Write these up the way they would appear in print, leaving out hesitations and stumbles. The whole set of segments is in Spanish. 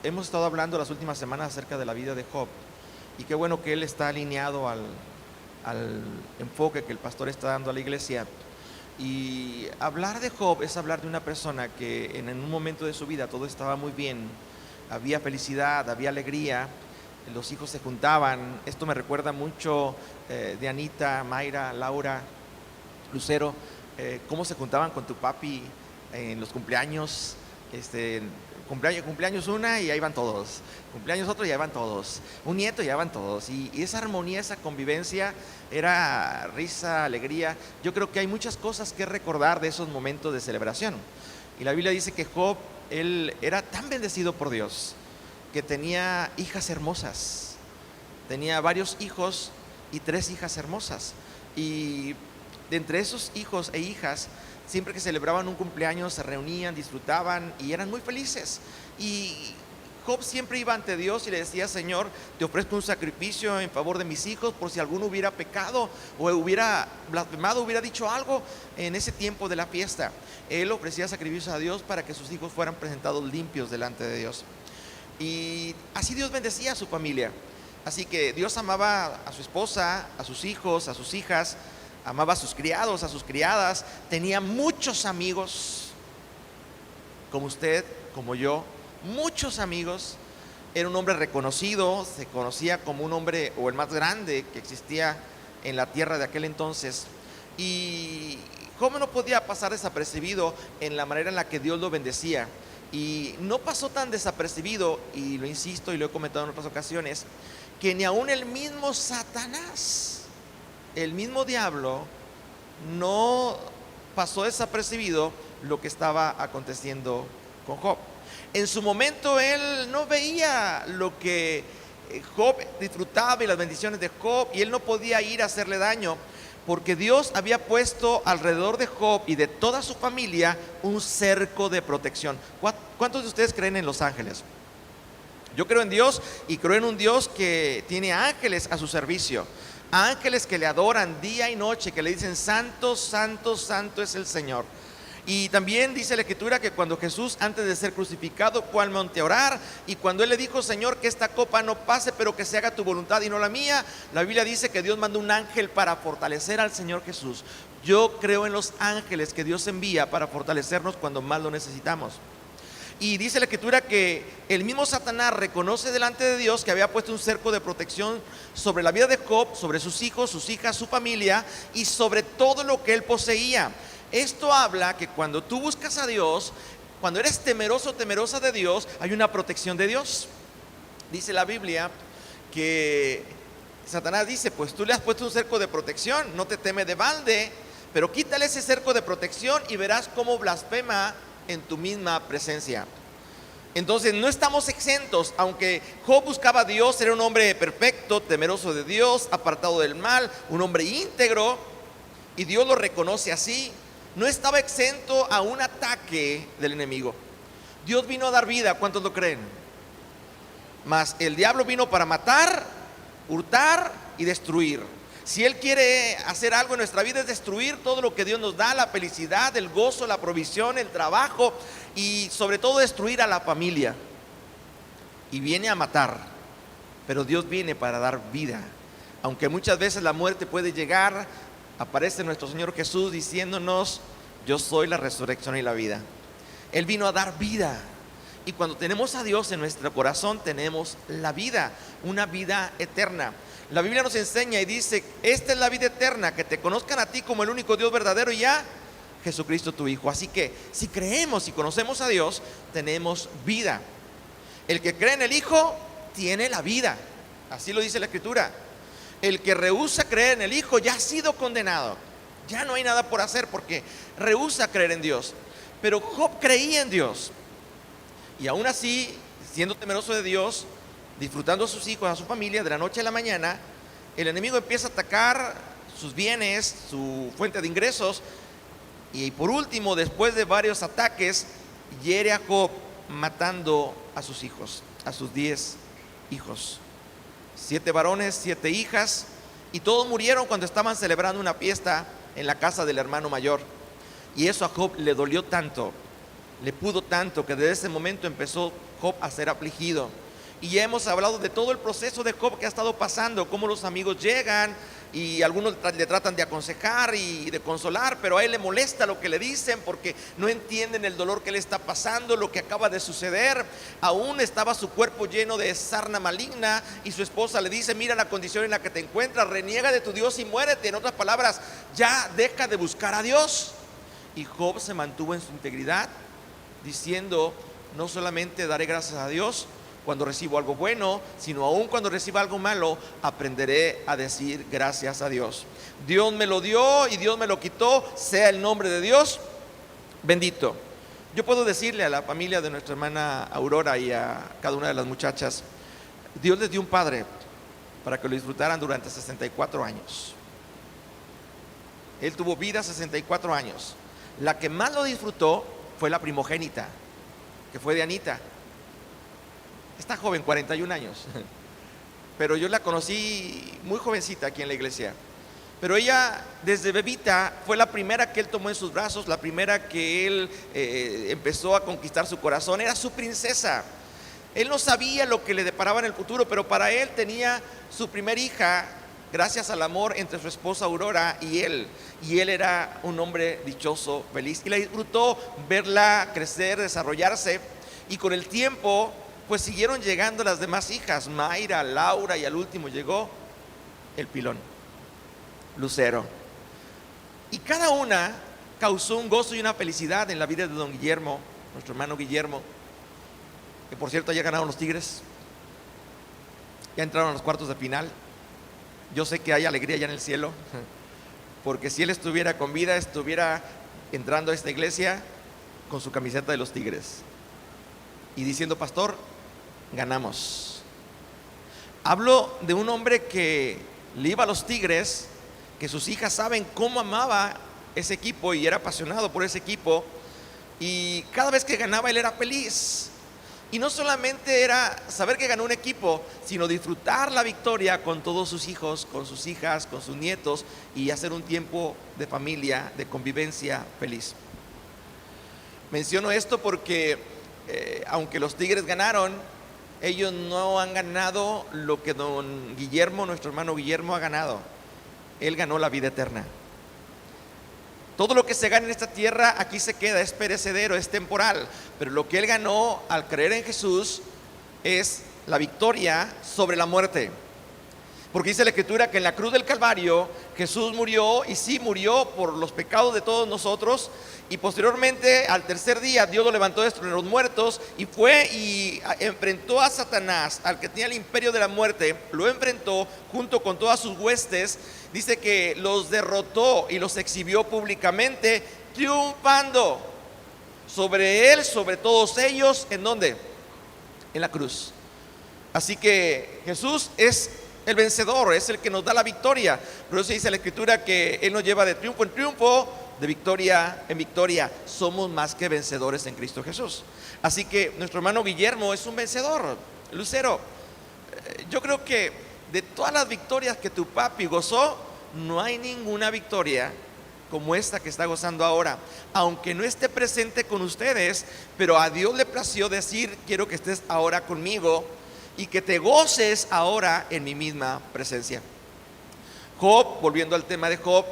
hemos estado hablando las últimas semanas acerca de la vida de Job, y qué bueno que él está alineado al enfoque que el pastor está dando a la iglesia. Y hablar de Job es hablar de una persona que en un momento de su vida todo estaba muy bien, había felicidad, había alegría, los hijos se juntaban. Esto me recuerda mucho de Anita, Mayra, Laura, Lucero, cómo se juntaban con tu papi en los cumpleaños. Cumpleaños una y ahí van todos, cumpleaños otro y ahí van todos, un nieto y ahí van todos, y esa armonía, esa convivencia era risa, alegría. Yo creo que hay muchas cosas que recordar de esos momentos de celebración. Y la Biblia dice que Job, él era tan bendecido por Dios que tenía hijas hermosas, tenía varios hijos y 3 hijas hermosas, y de entre esos hijos e hijas, siempre que celebraban un cumpleaños se reunían, disfrutaban y eran muy felices. Y Job siempre iba ante Dios y le decía: Señor, te ofrezco un sacrificio en favor de mis hijos, por si alguno hubiera pecado o hubiera blasfemado, hubiera dicho algo en ese tiempo de la fiesta. Él ofrecía sacrificios a Dios para que sus hijos fueran presentados limpios delante de Dios. Y así Dios bendecía a su familia. Así que Dios amaba a su esposa, a sus hijos, a sus hijas, amaba a sus criados, a sus criadas, tenía muchos amigos, como usted, como yo, muchos amigos. Era un hombre reconocido, se conocía como un hombre o el más grande que existía en la tierra de aquel entonces. Y cómo no podía pasar desapercibido en la manera en la que Dios lo bendecía. Y no pasó tan desapercibido, y lo insisto y lo he comentado en otras ocasiones, que ni aún el mismo Satanás, el mismo diablo, no pasó desapercibido lo que estaba aconteciendo con Job. En su momento él no veía lo que Job disfrutaba y las bendiciones de Job, y él no podía ir a hacerle daño, porque Dios había puesto alrededor de Job y de toda su familia un cerco de protección. ¿Cuántos de ustedes creen en los ángeles? Yo creo en Dios, y creo en un Dios que tiene ángeles a su servicio, ángeles que le adoran día y noche, que le dicen: santo, santo, santo es el Señor. Y también dice la Escritura que cuando Jesús, antes de ser crucificado, fue al monte a orar, y cuando él le dijo: Señor, que esta copa no pase, pero que se haga tu voluntad y no la mía, la Biblia dice que Dios mandó un ángel para fortalecer al Señor Jesús. Yo creo en los ángeles que Dios envía para fortalecernos cuando más lo necesitamos. Y dice la Escritura que el mismo Satanás reconoce delante de Dios que había puesto un cerco de protección sobre la vida de Job, sobre sus hijos, sus hijas, su familia y sobre todo lo que él poseía. Esto habla que cuando tú buscas a Dios, cuando eres temeroso, temerosa de Dios, hay una protección de Dios. Dice la Biblia que Satanás dice: pues tú le has puesto un cerco de protección, no te teme de balde, pero quítale ese cerco de protección y verás cómo blasfema en tu misma presencia. Entonces no estamos exentos. Aunque Job buscaba a Dios, era un hombre perfecto, temeroso de Dios, apartado del mal, un hombre íntegro, y Dios lo reconoce así. No estaba exento a un ataque del enemigo. Dios vino a dar vida, ¿cuántos lo creen? Mas el diablo vino para matar, hurtar y destruir. Si Él quiere hacer algo en nuestra vida, es destruir todo lo que Dios nos da: la felicidad, el gozo, la provisión, el trabajo, y sobre todo destruir a la familia. Y viene a matar, pero Dios viene para dar vida. Aunque muchas veces la muerte puede llegar, aparece nuestro Señor Jesús diciéndonos: yo soy la resurrección y la vida. Él vino a dar vida. Y cuando tenemos a Dios en nuestro corazón, tenemos la vida, una vida eterna. La Biblia nos enseña y dice: esta es la vida eterna, que te conozcan a ti como el único Dios verdadero y a Jesucristo tu Hijo. Así que si creemos y conocemos a Dios, tenemos vida. El que cree en el Hijo tiene la vida. Así lo dice la Escritura. El que rehúsa creer en el Hijo ya ha sido condenado. Ya no hay nada por hacer porque rehúsa creer en Dios. Pero Job creía en Dios, y aún así, siendo temeroso de Dios, disfrutando a sus hijos, a su familia, de la noche a la mañana, el enemigo empieza a atacar sus bienes, su fuente de ingresos. Y por último, después de varios ataques, hiere a Job matando a sus hijos, a sus 10 hijos. 7 varones, 7 hijas, y todos murieron cuando estaban celebrando una fiesta en la casa del hermano mayor. Y eso a Job le dolió tanto, Le pudo tanto que desde ese momento empezó Job a ser afligido. Y ya hemos hablado de todo el proceso de Job que ha estado pasando, cómo los amigos llegan y algunos le tratan de aconsejar y de consolar, pero a él le molesta lo que le dicen porque no entienden el dolor que le está pasando, lo que acaba de suceder. Aún estaba su cuerpo lleno de sarna maligna y su esposa le dice: mira la condición en la que te encuentras, reniega de tu Dios y muérete. En otras palabras, ya deja de buscar a Dios. Y Job se mantuvo en su integridad, diciendo: no solamente daré gracias a Dios cuando recibo algo bueno, sino aún cuando reciba algo malo, aprenderé a decir gracias a Dios. Dios me lo dio y Dios me lo quitó, sea el nombre de Dios bendito. Yo puedo decirle a la familia de nuestra hermana Aurora y a cada una de las muchachas: Dios les dio un padre para que lo disfrutaran durante 64 años. Él tuvo vida 64 años. La que más lo disfrutó fue la primogénita, que fue de Anita. Está joven, 41 años, pero yo la conocí muy jovencita aquí en la iglesia. Pero ella desde bebita fue la primera que él tomó en sus brazos, la primera que él empezó a conquistar su corazón. Era su princesa. Él no sabía lo que le deparaba en el futuro, pero para él tenía su primer hija gracias al amor entre su esposa Aurora y él. Y él era un hombre dichoso, feliz, y la disfrutó verla crecer, desarrollarse. Y con el tiempo pues siguieron llegando las demás hijas, Mayra, Laura, y al último llegó el pilón, Lucero. Y cada una causó un gozo y una felicidad en la vida de don Guillermo, nuestro hermano Guillermo, que por cierto ya ganaron los Tigres, ya entraron a los cuartos de final. Yo sé que hay alegría ya en el cielo, porque si él estuviera con vida, estuviera entrando a esta iglesia con su camiseta de los Tigres y diciendo: pastor, ganamos. Hablo de un hombre que le iba a los Tigres, que sus hijas saben cómo amaba ese equipo y era apasionado por ese equipo, y cada vez que ganaba él era feliz. Y no solamente era saber que ganó un equipo, sino disfrutar la victoria con todos sus hijos, con sus hijas, con sus nietos, y hacer un tiempo de familia, de convivencia feliz. Menciono esto porque aunque los Tigres ganaron, ellos no han ganado lo que don Guillermo, nuestro hermano Guillermo, ha ganado. Él ganó la vida eterna. Todo lo que se gana en esta tierra aquí se queda, es perecedero, es temporal. Pero lo que él ganó al creer en Jesús es la victoria sobre la muerte. Porque dice la Escritura que en la cruz del Calvario Jesús murió, y sí murió por los pecados de todos nosotros, y posteriormente al tercer día Dios lo levantó de entre los muertos y fue y enfrentó a Satanás, al que tenía el imperio de la muerte. Lo enfrentó junto con todas sus huestes. Dice que los derrotó y los exhibió públicamente, triunfando sobre él, sobre todos ellos. ¿En dónde? En la cruz. Así que Jesús es el vencedor, es el que nos da la victoria. Por eso dice la Escritura que Él nos lleva de triunfo en triunfo, de victoria en victoria. Somos más que vencedores en Cristo Jesús. Así que nuestro hermano Guillermo es un vencedor. Lucero, yo creo que de todas las victorias que tu papi gozó, no hay ninguna victoria como esta que está gozando ahora. Aunque no esté presente con ustedes, pero a Dios le plació decir: quiero que estés ahora conmigo y que te goces ahora en mi misma presencia. Job, volviendo al tema de Job,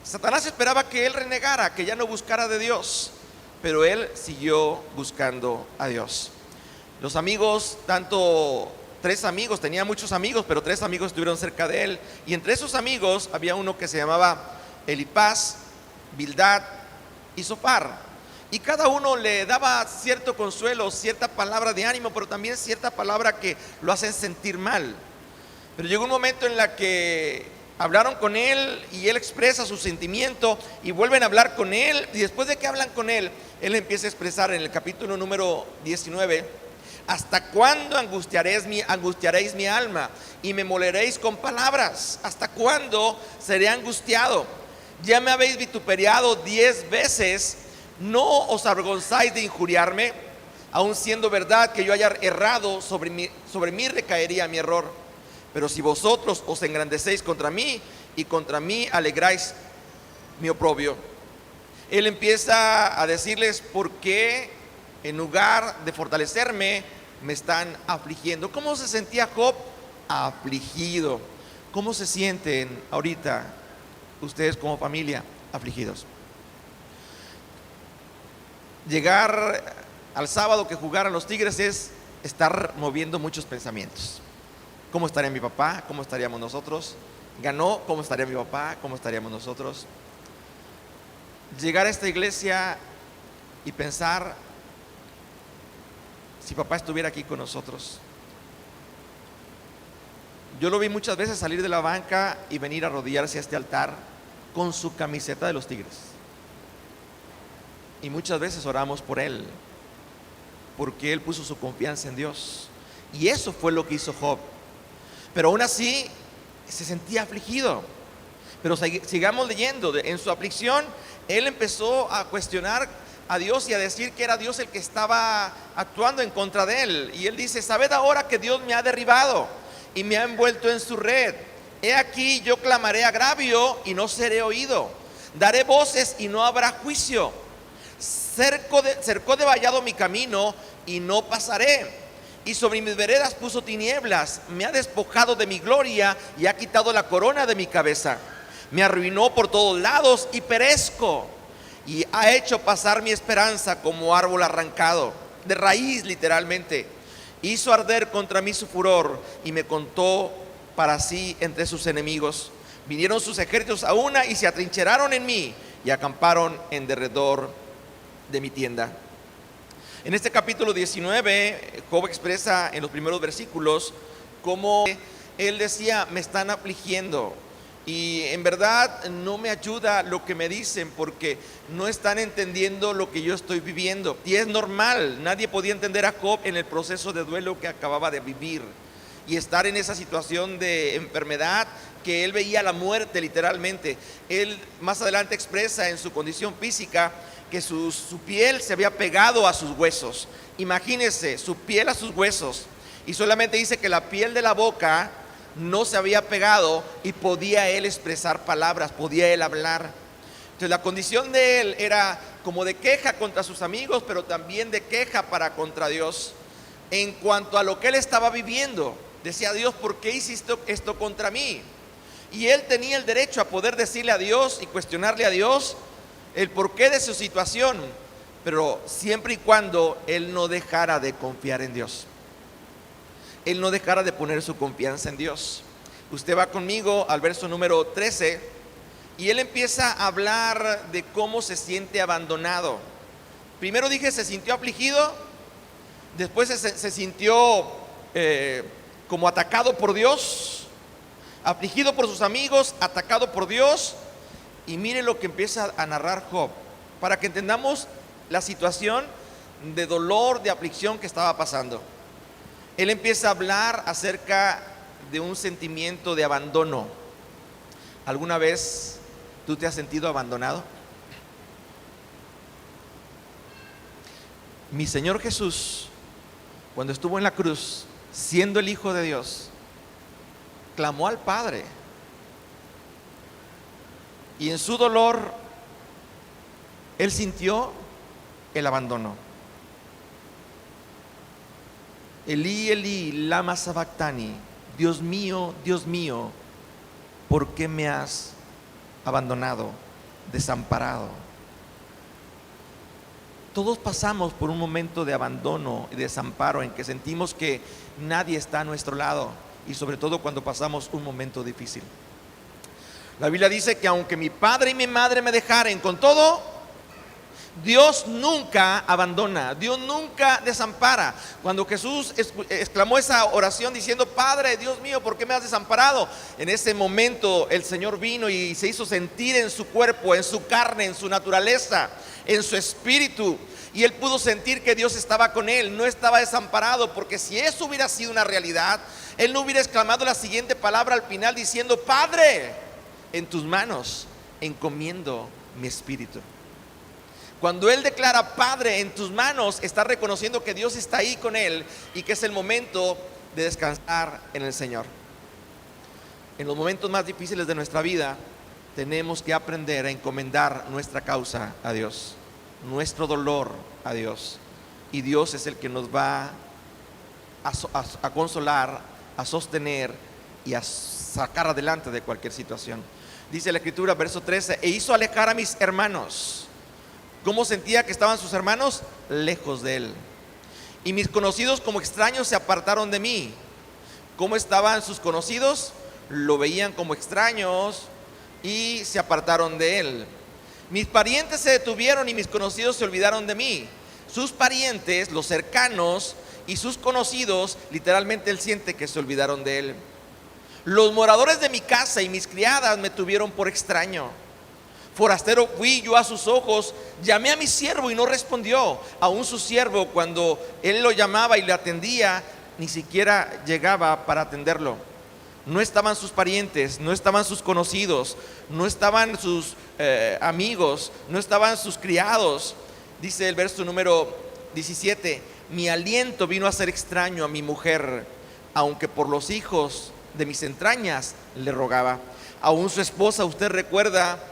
Satanás esperaba que él renegara, que ya no buscara de Dios, pero él siguió buscando a Dios. Los amigos, tres amigos, tenía muchos amigos, pero 3 amigos estuvieron cerca de él, y entre esos amigos había uno que se llamaba Elifaz, Bildad y Zofar. Y cada uno le daba cierto consuelo, cierta palabra de ánimo, pero también cierta palabra que lo hacen sentir mal. Pero llegó un momento en la que hablaron con él y él expresa su sentimiento, y vuelven a hablar con él, y después de que hablan con él, él empieza a expresar en el capítulo número 19: ¿hasta cuándo angustiaréis mi alma y me moleréis con palabras? ¿Hasta cuándo seré angustiado? Ya me habéis vituperiado 10 veces. ¿No os avergonzáis de injuriarme? Aun siendo verdad que yo haya errado, sobre mí recaería mi error. Pero si vosotros os engrandecéis contra mí y contra mí alegráis mi oprobio. Él empieza a decirles por qué en lugar de fortalecerme me están afligiendo. ¿Cómo se sentía Job? Afligido. ¿Cómo se sienten ahorita ustedes como familia? Afligidos. Llegar al sábado que jugaran los Tigres es estar moviendo muchos pensamientos. ¿Cómo estaría mi papá? ¿Cómo estaríamos nosotros? Ganó, ¿cómo estaría mi papá? ¿Cómo estaríamos nosotros? Llegar a esta iglesia y pensar, si papá estuviera aquí con nosotros. Yo lo vi muchas veces salir de la banca y venir a arrodillarse a este altar con su camiseta de los Tigres. Y muchas veces oramos por él, porque él puso su confianza en Dios. Y eso fue lo que hizo Job. Pero aún así se sentía afligido. Pero sigamos leyendo. En su aflicción, él empezó a cuestionar a Dios y a decir que era Dios el que estaba actuando en contra de él. Y él dice: sabed ahora que Dios me ha derribado y me ha envuelto en su red. He aquí, yo clamaré agravio y no seré oído. Daré voces y no habrá juicio. Cercó de vallado mi camino y no pasaré. Y sobre mis veredas puso tinieblas. Me ha despojado de mi gloria y ha quitado la corona de mi cabeza. Me arruinó por todos lados y perezco. Y ha hecho pasar mi esperanza como árbol arrancado, de raíz literalmente. Hizo arder contra mí su furor y me contó para sí entre sus enemigos. Vinieron sus ejércitos a una y se atrincheraron en mí y acamparon en derredor de mi tienda. En este capítulo 19, Job expresa en los primeros versículos cómo él decía: me están afligiendo. Y en verdad no me ayuda lo que me dicen, porque no están entendiendo lo que yo estoy viviendo. Y es normal, nadie podía entender a Job en el proceso de duelo que acababa de vivir. Y estar en esa situación de enfermedad, que él veía la muerte literalmente. Él más adelante expresa en su condición física que su piel se había pegado a sus huesos. Imagínense, su piel a sus huesos. Y solamente dice que la piel de la boca no se había pegado y podía él expresar palabras, podía él hablar. Entonces la condición de él era como de queja contra sus amigos, pero también de queja para contra Dios en cuanto a lo que él estaba viviendo. Decía: Dios, ¿por qué hiciste esto contra mí? Y él tenía el derecho a poder decirle a Dios y cuestionarle a Dios el porqué de su situación, pero siempre y cuando él no dejara de confiar en Dios. Él no dejara de poner su confianza en Dios. Usted va conmigo al verso número 13 y él empieza a hablar de cómo se siente abandonado. Primero dije, se sintió afligido, después se sintió como atacado por Dios, afligido por sus amigos, atacado por Dios. Y mire lo que empieza a narrar Job, para que entendamos la situación de dolor, de aflicción que estaba pasando. Él empieza a hablar acerca de un sentimiento de abandono. ¿Alguna vez tú te has sentido abandonado? Mi Señor Jesús, cuando estuvo en la cruz, siendo el Hijo de Dios, clamó al Padre. Y en su dolor, él sintió el abandono. Elí, Elí, lama sabactani. Dios mío, ¿por qué me has abandonado, desamparado? Todos pasamos por un momento de abandono y desamparo en que sentimos que nadie está a nuestro lado, y sobre todo cuando pasamos un momento difícil. La Biblia dice que aunque mi padre y mi madre me dejaren, con todo, Dios nunca abandona, Dios nunca desampara. Cuando Jesús exclamó esa oración diciendo: Padre, Dios mío, ¿por qué me has desamparado? En ese momento el Señor vino y se hizo sentir en su cuerpo, en su carne, en su naturaleza, en su espíritu. Y él pudo sentir que Dios estaba con él, no estaba desamparado, porque si eso hubiera sido una realidad, él no hubiera exclamado la siguiente palabra al final diciendo: Padre, en tus manos encomiendo mi espíritu. Cuando él declara: Padre, en tus manos, está reconociendo que Dios está ahí con él y que es el momento de descansar en el Señor. En los momentos más difíciles de nuestra vida, tenemos que aprender a encomendar nuestra causa a Dios, nuestro dolor a Dios. Y Dios es el que nos va a consolar, a sostener y a sacar adelante de cualquier situación. Dice la Escritura, verso 13, e hizo alejar a mis hermanos. ¿Cómo sentía que estaban sus hermanos? Lejos de él. Y mis conocidos como extraños se apartaron de mí. ¿Cómo estaban sus conocidos? Lo veían como extraños y se apartaron de él. Mis parientes se detuvieron y mis conocidos se olvidaron de mí. Sus parientes, los cercanos y sus conocidos, literalmente él siente que se olvidaron de él. Los moradores de mi casa y mis criadas me tuvieron por extraño. Forastero fui yo a sus ojos, llamé a mi siervo y no respondió. Aún su siervo, cuando él lo llamaba y le atendía, ni siquiera llegaba para atenderlo. No estaban sus parientes, no estaban sus conocidos, no estaban sus amigos, no estaban sus criados. Dice el verso número 17, mi aliento vino a ser extraño a mi mujer, aunque por los hijos de mis entrañas le rogaba. Aún su esposa, usted recuerda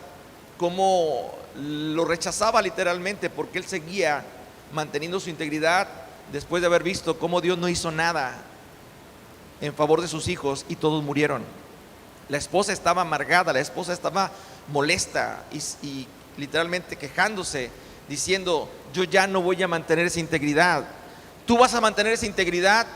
cómo lo rechazaba literalmente, porque él seguía manteniendo su integridad después de haber visto cómo Dios no hizo nada en favor de sus hijos y todos murieron. La esposa estaba amargada, la esposa estaba molesta y literalmente quejándose, diciendo, yo ya no voy a mantener esa integridad. Tú vas a mantener esa integridad,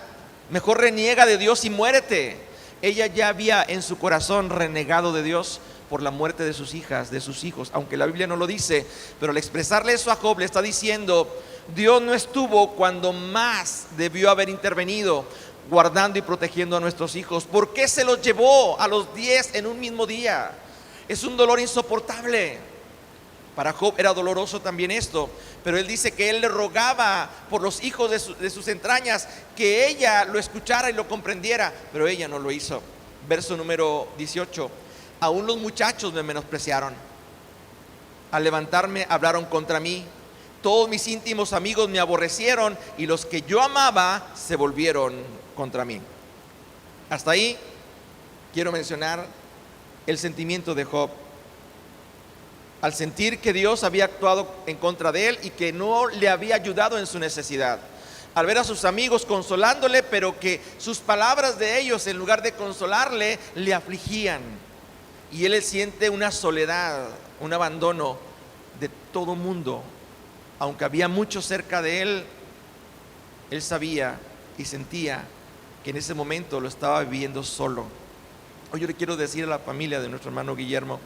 mejor reniega de Dios y muérete. Ella ya había en su corazón renegado de Dios por la muerte de sus hijas, de sus hijos, aunque la Biblia no lo dice, pero al expresarle eso a Job le está diciendo, Dios no estuvo cuando más debió haber intervenido, guardando y protegiendo a nuestros hijos. ¿Por qué se los llevó a los 10 en un mismo día? Es un dolor insoportable. Para Job era doloroso también esto, pero él dice que él le rogaba por los hijos de sus entrañas, que ella lo escuchara y lo comprendiera, pero ella no lo hizo. Verso número 18, aún los muchachos me menospreciaron, al levantarme hablaron contra mí, todos mis íntimos amigos me aborrecieron y los que yo amaba se volvieron contra mí. Hasta ahí quiero mencionar el sentimiento de Job. Al sentir que Dios había actuado en contra de él y que no le había ayudado en su necesidad, al ver a sus amigos consolándole, pero que sus palabras de ellos, en lugar de consolarle, le afligían, y él siente una soledad, un abandono de todo mundo. Aunque había mucho cerca de él, él sabía y sentía que en ese momento lo estaba viviendo solo. Hoy yo le quiero decir a la familia de nuestro hermano Guillermo,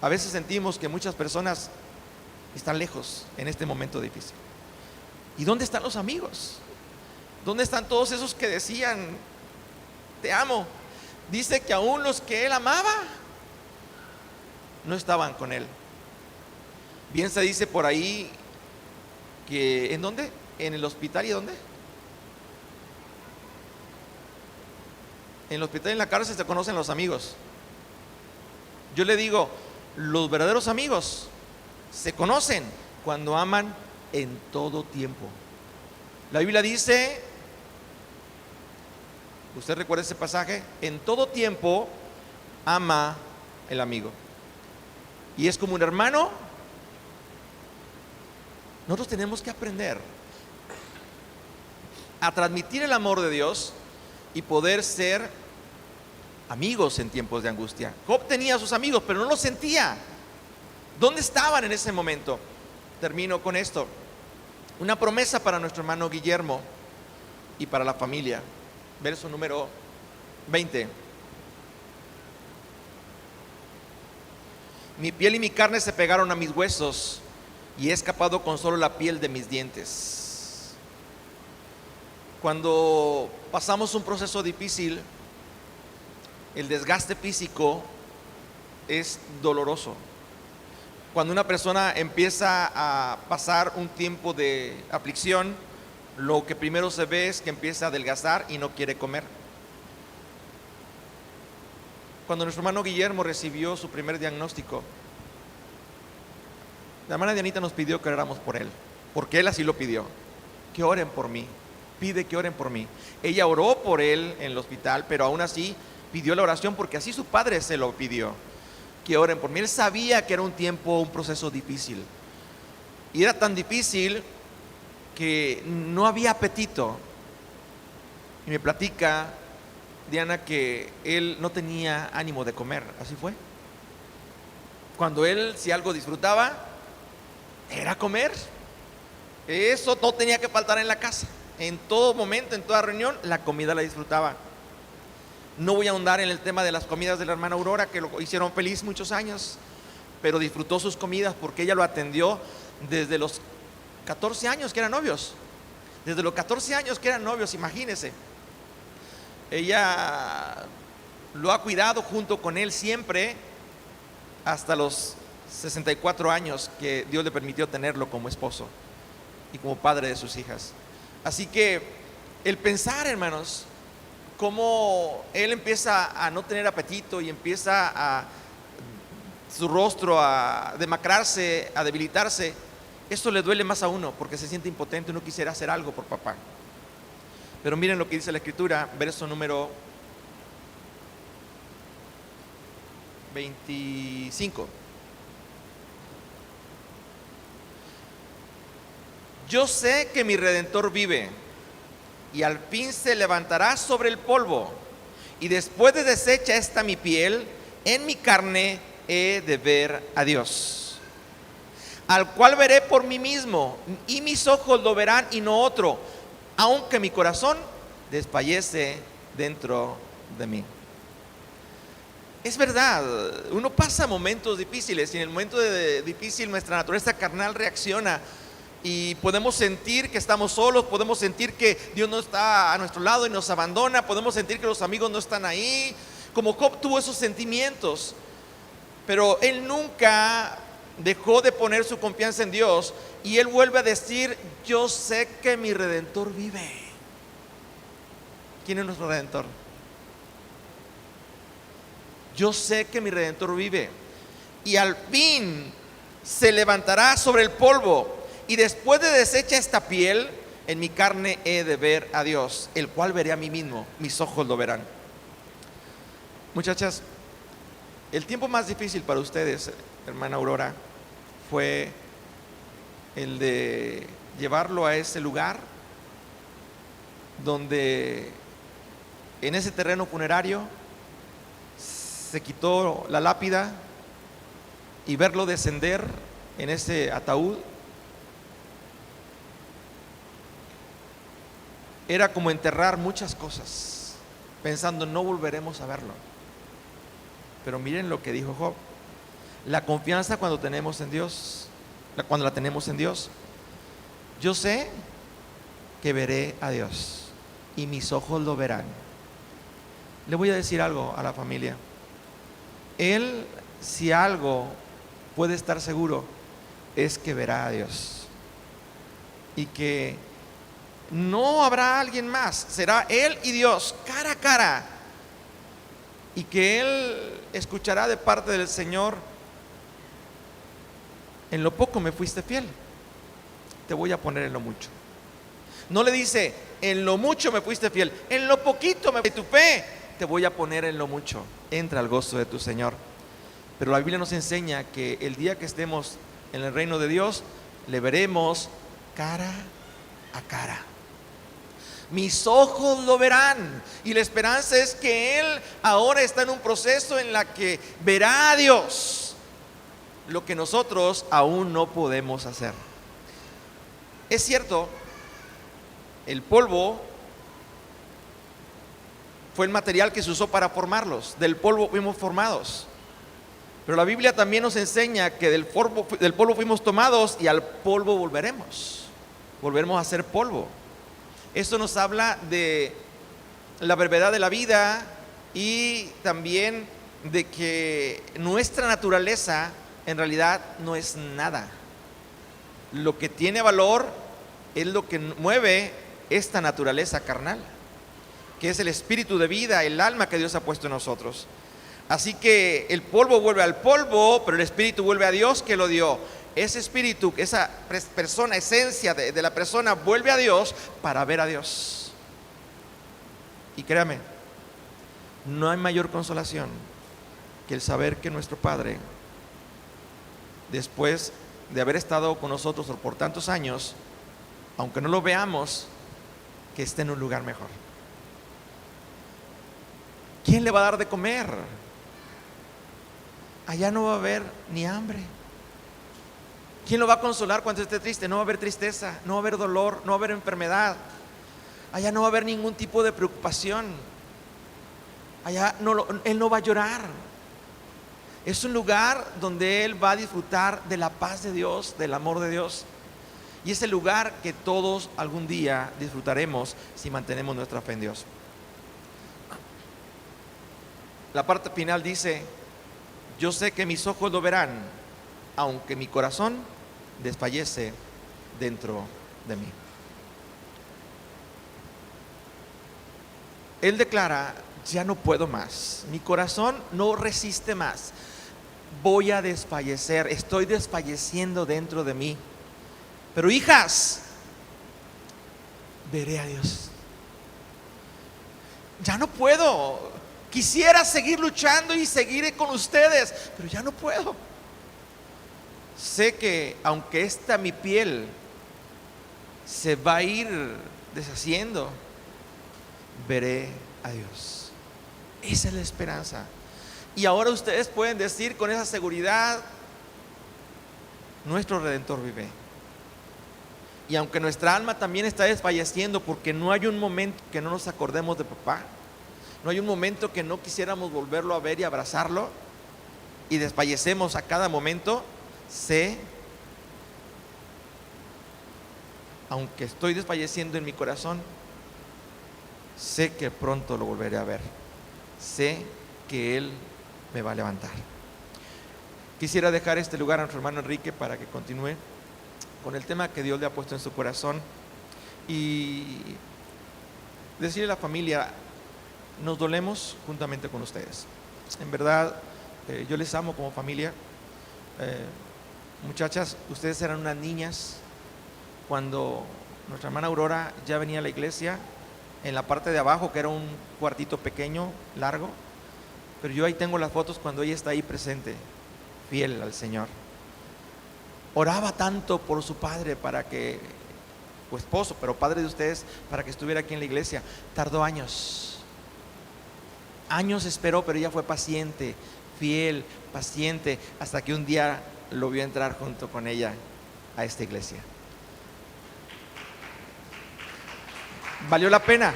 a veces sentimos que muchas personas están lejos en este momento difícil. ¿Y dónde están los amigos? ¿Dónde están todos esos que decían, te amo? Dice que aún los que él amaba no estaban con él. Bien se dice por ahí que, ¿en dónde? ¿En el hospital y dónde? En el hospital y en la cárcel se conocen los amigos. Yo le digo, los verdaderos amigos se conocen cuando aman en todo tiempo. La Biblia dice, usted recuerda ese pasaje, en todo tiempo ama el amigo. Y es como un hermano. Nosotros tenemos que aprender a transmitir el amor de Dios y poder ser amigos en tiempos de angustia. Job tenía a sus amigos, pero no los sentía. ¿Dónde estaban en ese momento? Termino con esto. Una promesa para nuestro hermano Guillermo y para la familia. Verso número 20. Mi piel y mi carne se pegaron a mis huesos y he escapado con solo la piel de mis dientes. Cuando pasamos un proceso difícil, el desgaste físico es doloroso. Cuando una persona empieza a pasar un tiempo de aflicción, lo que primero se ve es que empieza a adelgazar y no quiere comer. Cuando nuestro hermano Guillermo recibió su primer diagnóstico, la hermana Dianita nos pidió que oráramos por él, porque él así lo pidió, que oren por mí, pide que oren por mí. Ella oró por él en el hospital, pero aún así pidió la oración porque así su padre se lo pidió. que oren por mí. Él sabía que era un proceso difícil. Y era tan difícil que no había apetito. Y me platica Diana que él no tenía ánimo de comer. Así fue. Cuando él, si algo disfrutaba, era comer. Eso no tenía que faltar en la casa. En todo momento, en toda reunión, la comida la disfrutaba. No voy a ahondar en el tema de las comidas de la hermana Aurora, que lo hicieron feliz muchos años, pero disfrutó sus comidas porque ella lo atendió desde los 14 años que eran novios. Desde los 14 años que eran novios, imagínense. Ella lo ha cuidado junto con él siempre hasta los 64 años que Dios le permitió tenerlo como esposo y como padre de sus hijas. Así que el pensar, hermanos, cómo él empieza a no tener apetito y empieza a su rostro a demacrarse, a debilitarse, esto le duele más a uno porque se siente impotente. Uno quisiera hacer algo por papá. Pero miren lo que dice la Escritura, verso número 25. Yo sé que mi Redentor vive y al fin se levantará sobre el polvo, y después de deshecha esta mi piel, en mi carne he de ver a Dios, al cual veré por mí mismo, y mis ojos lo verán y no otro, aunque mi corazón desfallece dentro de mí. Es verdad, uno pasa momentos difíciles, y en el momento difícil nuestra naturaleza carnal reacciona. Y podemos sentir que estamos solos, podemos sentir que Dios no está a nuestro lado y nos abandona, podemos sentir que los amigos no están ahí, como Job tuvo esos sentimientos. Pero él nunca dejó de poner su confianza en Dios, y él vuelve a decir: yo sé que mi Redentor vive. ¿Quién es nuestro Redentor? Yo sé que mi Redentor vive, y al fin se levantará sobre el polvo, y después de deshecha esta piel, en mi carne he de ver a Dios, el cual veré a mí mismo, mis ojos lo verán. Muchachas, el tiempo más difícil para ustedes, hermana Aurora, fue el de llevarlo a ese lugar donde en ese terreno funerario se quitó la lápida, y verlo descender en ese ataúd era como enterrar muchas cosas, pensando no volveremos a verlo. Pero miren lo que dijo Job: la confianza cuando tenemos en Dios, cuando la tenemos en Dios, yo sé que veré a Dios y mis ojos lo verán. Le voy a decir algo a la familia. Él, si algo puede estar seguro, es que verá a Dios, y que no habrá alguien más, será él y Dios cara a cara, y que él escuchará de parte del Señor: en lo poco me fuiste fiel, te voy a poner en lo mucho. No le dice: en lo mucho me fuiste fiel, en lo poquito me tu fe, te voy a poner en lo mucho. Entra al gozo de tu Señor. Pero la Biblia nos enseña que el día que estemos en el reino de Dios, le veremos cara a cara. Mis ojos lo verán. Y la esperanza es que Él ahora está en un proceso en la que verá a Dios, lo que nosotros aún no podemos hacer. Es cierto, el polvo fue el material que se usó para formarlos. Del polvo fuimos formados. Pero la Biblia también nos enseña que del polvo fuimos tomados, y al polvo volveremos. Volveremos a ser polvo. Esto nos habla de la brevedad de la vida, y también de que nuestra naturaleza en realidad no es nada. Lo que tiene valor es lo que mueve esta naturaleza carnal, que es el espíritu de vida, el alma que Dios ha puesto en nosotros. Así que el polvo vuelve al polvo, pero el espíritu vuelve a Dios que lo dio. Ese espíritu, esa persona, esencia de la persona, vuelve a Dios para ver a Dios. Y créame, no hay mayor consolación que el saber que nuestro Padre, después de haber estado con nosotros por tantos años, aunque no lo veamos, que esté en un lugar mejor. ¿Quién le va a dar de comer? Allá no va a haber ni hambre. ¿Quién lo va a consolar cuando esté triste? No va a haber tristeza, no va a haber dolor, no va a haber enfermedad. Allá no va a haber ningún tipo de preocupación. Allá Él no va a llorar. Es un lugar donde Él va a disfrutar de la paz de Dios, del amor de Dios. Y es el lugar que todos algún día disfrutaremos si mantenemos nuestra fe en Dios. La parte final dice: yo sé que mis ojos lo verán, aunque mi corazón desfallece dentro de mí. Él declara: ya no puedo más, mi corazón no resiste más, voy a desfallecer, estoy desfalleciendo dentro de mí. Pero hijas, veré a Dios. Ya no puedo, quisiera seguir luchando y seguiré con ustedes, pero ya no puedo. Sé que aunque esta mi piel se va a ir deshaciendo, veré a Dios. Esa es la esperanza. Y ahora ustedes pueden decir con esa seguridad: nuestro Redentor vive. Y aunque nuestra alma también está desfalleciendo, porque no hay un momento que no nos acordemos de papá, no hay un momento que no quisiéramos volverlo a ver y abrazarlo, y desfallecemos a cada momento, sé, aunque estoy desfalleciendo en mi corazón, sé que pronto lo volveré a ver. Sé que Él me va a levantar. Quisiera dejar este lugar a nuestro hermano Enrique para que continúe con el tema que Dios le ha puesto en su corazón y decirle a la familia: nos dolemos juntamente con ustedes. En verdad, yo les amo como familia. Muchachas, ustedes eran unas niñas cuando nuestra hermana Aurora ya venía a la iglesia, en la parte de abajo, que era un cuartito pequeño, largo, pero yo ahí tengo las fotos cuando ella está ahí presente, fiel al Señor. Oraba tanto por su padre para que, su esposo, pero padre de ustedes, para que estuviera aquí en la iglesia. Tardó años esperó, pero ella fue paciente, fiel, paciente, hasta que un día lo vio entrar junto con ella a esta iglesia. ¿Valió la pena?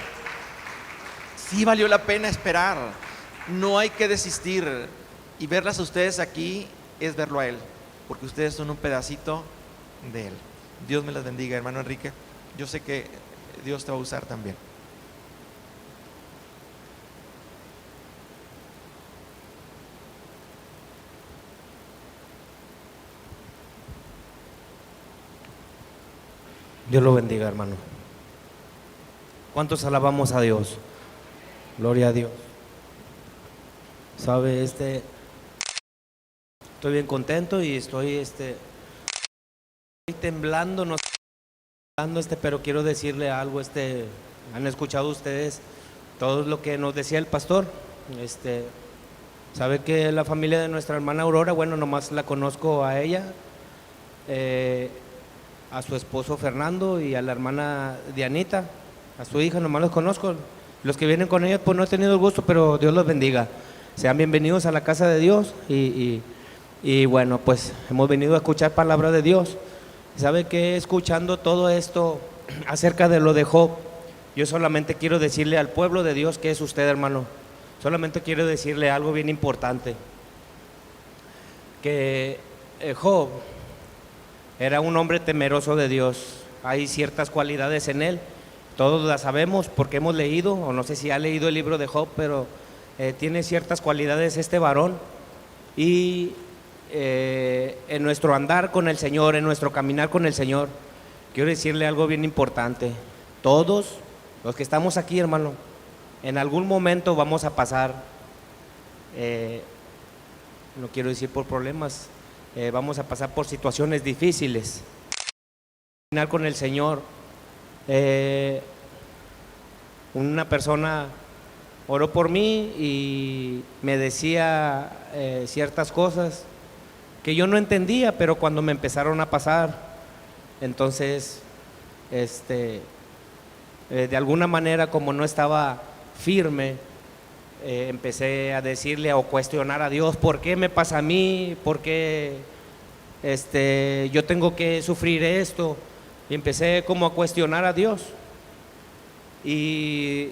Sí, valió la pena esperar. No hay que desistir. Y verlas a ustedes aquí es verlo a Él, porque ustedes son un pedacito de Él. Dios me las bendiga, hermano Enrique. Yo sé que Dios te va a usar también. Dios lo bendiga, hermano. ¿Cuántos alabamos a Dios? Gloria a Dios. Sabe, estoy bien contento y estoy temblando, no estoy temblando, pero quiero decirle algo. Han escuchado ustedes todo lo que nos decía el pastor. Sabe que la familia de nuestra hermana Aurora, bueno, nomás la conozco a ella, a su esposo Fernando y a la hermana Dianita, a su hija, nomás los conozco. Los que vienen con ellos, pues no he tenido el gusto, pero Dios los bendiga. Sean bienvenidos a la casa de Dios y bueno, pues hemos venido a escuchar palabra de Dios. ¿Sabe que escuchando todo esto acerca de lo de Job, yo solamente quiero decirle al pueblo de Dios que es usted, hermano, solamente quiero decirle algo bien importante, que Job era un hombre temeroso de Dios. Hay ciertas cualidades en él, todos las sabemos porque hemos leído, o no sé si ha leído el libro de Job, pero tiene ciertas cualidades este varón. Y en nuestro andar con el Señor, en nuestro caminar con el Señor, quiero decirle algo bien importante. Todos los que estamos aquí, hermano, en algún momento vamos a pasar, no quiero decir por problemas, vamos a pasar por situaciones difíciles. Caminar con el Señor, una persona oró por mí y me decía ciertas cosas que yo no entendía, pero cuando me empezaron a pasar, entonces, de alguna manera, como no estaba firme, empecé a decirle o cuestionar a Dios: ¿por qué me pasa a mí? ¿Por qué yo tengo que sufrir esto? Y empecé como a cuestionar a Dios. Y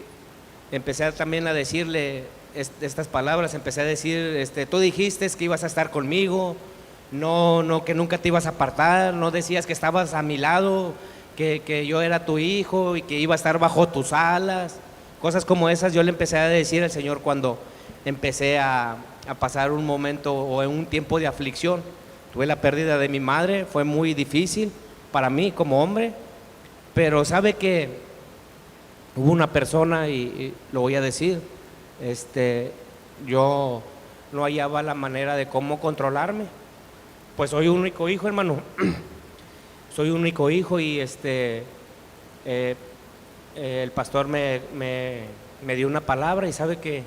empecé también a decirle estas palabras, empecé a decir: tú dijiste que ibas a estar conmigo, no, que nunca te ibas a apartar, no decías que estabas a mi lado, que yo era tu hijo y que iba a estar bajo tus alas. Cosas como esas yo le empecé a decir al Señor cuando empecé a pasar un momento o en un tiempo de aflicción. Tuve la pérdida de mi madre, fue muy difícil para mí como hombre, pero sabe que hubo una persona, y lo voy a decir, yo no hallaba la manera de cómo controlarme, pues soy un único hijo, hermano. Soy un único hijo y el pastor me dio una palabra, y sabe que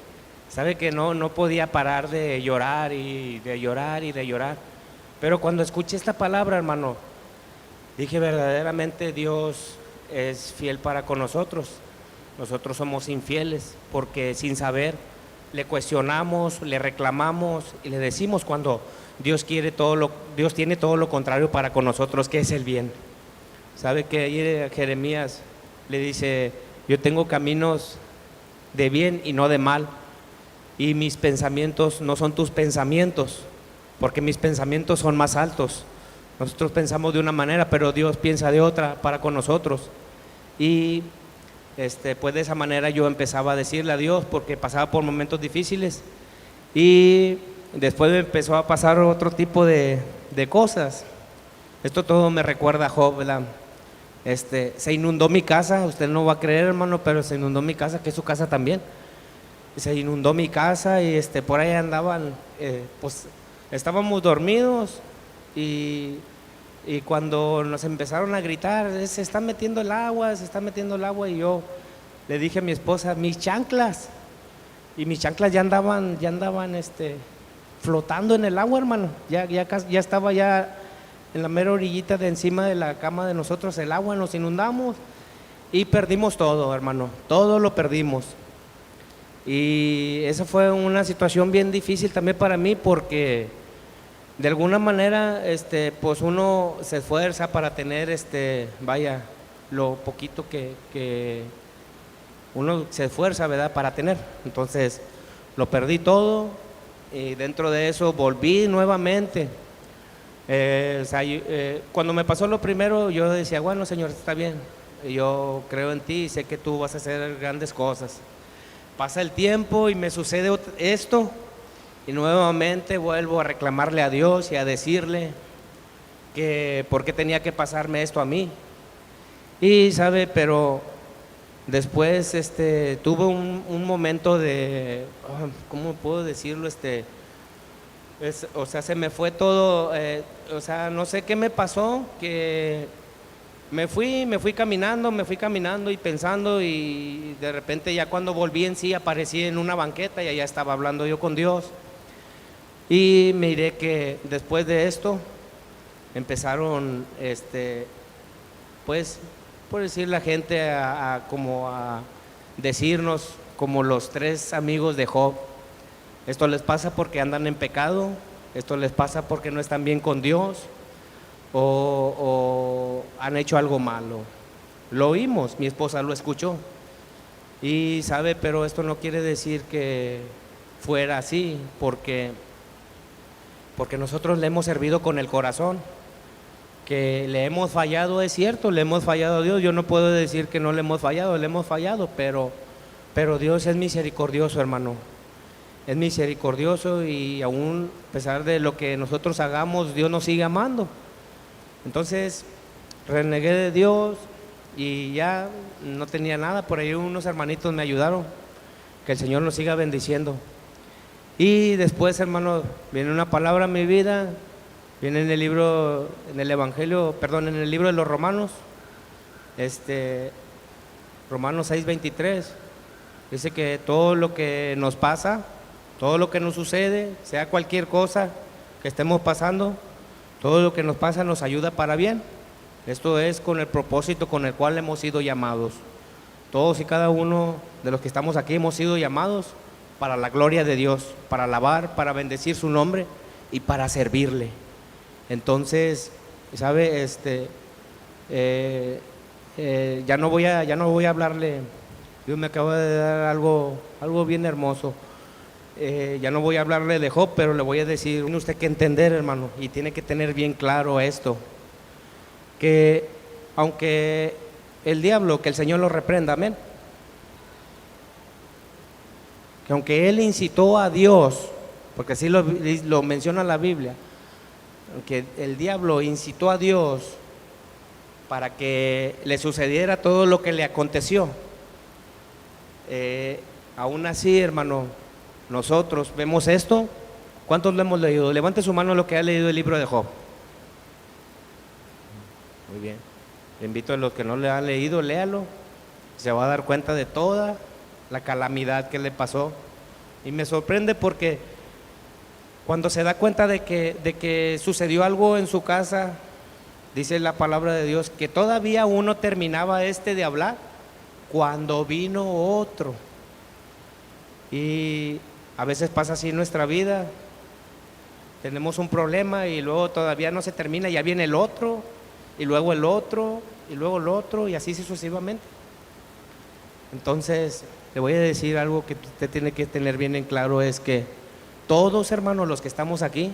no podía parar de llorar y de llorar y de llorar. Pero cuando escuché esta palabra, hermano, dije: verdaderamente Dios es fiel para con nosotros. Nosotros somos infieles porque sin saber le cuestionamos, le reclamamos y le decimos, cuando Dios tiene todo lo contrario para con nosotros, que es el bien. Sabe que ahí Jeremías le dice: yo tengo caminos de bien y no de mal, y mis pensamientos no son tus pensamientos, porque mis pensamientos son más altos. Nosotros pensamos de una manera, pero Dios piensa de otra para con nosotros. Y pues de esa manera yo empezaba a decirle a Dios, porque pasaba por momentos difíciles, y después me empezó a pasar otro tipo de cosas. Esto todo me recuerda a Job, ¿verdad? Se inundó mi casa, usted no va a creer, hermano, pero se inundó mi casa, que es su casa también. Se inundó mi casa y por ahí andaban, pues estábamos dormidos, y cuando nos empezaron a gritar: se está metiendo el agua, se está metiendo el agua. Y yo le dije a mi esposa: mis chanclas. Y mis chanclas ya andaban flotando en el agua, hermano. Ya estaba ya en la mera orillita de encima de la cama de nosotros el agua. Nos inundamos y perdimos todo, hermano. Todo lo perdimos. Y esa fue una situación bien difícil también para mí, porque de alguna manera pues uno se esfuerza para tener lo poquito que uno se esfuerza, ¿verdad?, para tener. Entonces lo perdí todo, y dentro de eso volví nuevamente. Cuando me pasó lo primero, yo decía: bueno, Señor, está bien, yo creo en ti y sé que tú vas a hacer grandes cosas. Pasa el tiempo y me sucede esto, y nuevamente vuelvo a reclamarle a Dios y a decirle que por qué tenía que pasarme esto a mí. Y sabe, pero después tuve un momento de, ¿cómo puedo decirlo? Se me fue todo, no sé qué me pasó, que me fui caminando y pensando, y de repente ya cuando volví en sí aparecí en una banqueta y allá estaba hablando yo con Dios. Y miré que después de esto empezaron, pues, por decir la gente como a decirnos, como los 3 amigos de Job: esto les pasa porque andan en pecado, esto les pasa porque no están bien con Dios, o han hecho algo malo. Lo oímos, mi esposa lo escuchó, y sabe, pero esto no quiere decir que fuera así, porque nosotros le hemos servido con el corazón. Que le hemos fallado, es cierto, le hemos fallado a Dios. Yo no puedo decir que no le hemos fallado, pero Dios es misericordioso, hermano. Es misericordioso, y aún a pesar de lo que nosotros hagamos, Dios nos sigue amando. Entonces renegué de Dios y ya no tenía nada. Por ahí unos hermanitos me ayudaron. Que el Señor nos siga bendiciendo. Y después, hermano, viene una palabra a mi vida. Viene en el libro, en el libro de los Romanos, Romanos 6:23, Dice que todo lo que nos pasa, todo lo que nos sucede, sea cualquier cosa que estemos pasando, todo lo que nos pasa nos ayuda para bien. Esto es con el propósito con el cual hemos sido llamados. Todos y cada uno de los que estamos aquí hemos sido llamados para la gloria de Dios, para alabar, para bendecir su nombre y para servirle. Entonces, ¿sabe? Ya no voy a hablarle. Dios me acaba de dar algo bien hermoso. Ya no voy a hablarle de Job, pero le voy a decir, tiene usted que entender, hermano, y tiene que tener bien claro esto, que aunque el diablo, que el Señor lo reprenda, amén, que aunque él incitó a Dios, porque así lo menciona la Biblia, que el diablo incitó a Dios para que le sucediera todo lo que le aconteció, aún así, hermano, nosotros vemos esto. ¿Cuántos lo hemos leído? Levante su mano lo que ha leído el libro de Job. Muy bien. Le invito a los que no le han leído, léalo. Se va a dar cuenta de toda la calamidad que le pasó. Y me sorprende porque cuando se da cuenta de que sucedió algo en su casa, dice la palabra de Dios, que todavía uno terminaba de hablar cuando vino otro. Y a veces pasa así en nuestra vida. Tenemos un problema y luego todavía no se termina, ya viene el otro, y luego el otro, y luego el otro, y así sucesivamente. Entonces, le voy a decir algo que usted tiene que tener bien en claro, es que todos, hermanos, los que estamos aquí,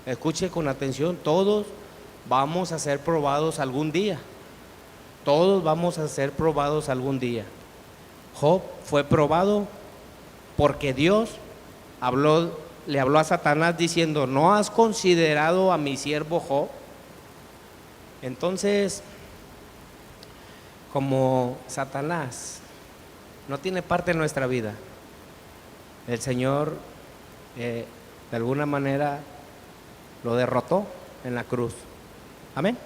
escuche con atención, todos vamos a ser probados algún día. Todos vamos a ser probados algún día. Job fue probado porque Dios le habló a Satanás diciendo, ¿no has considerado a mi siervo Job? Entonces, como Satanás no tiene parte en nuestra vida, el Señor de alguna manera lo derrotó en la cruz. Amén.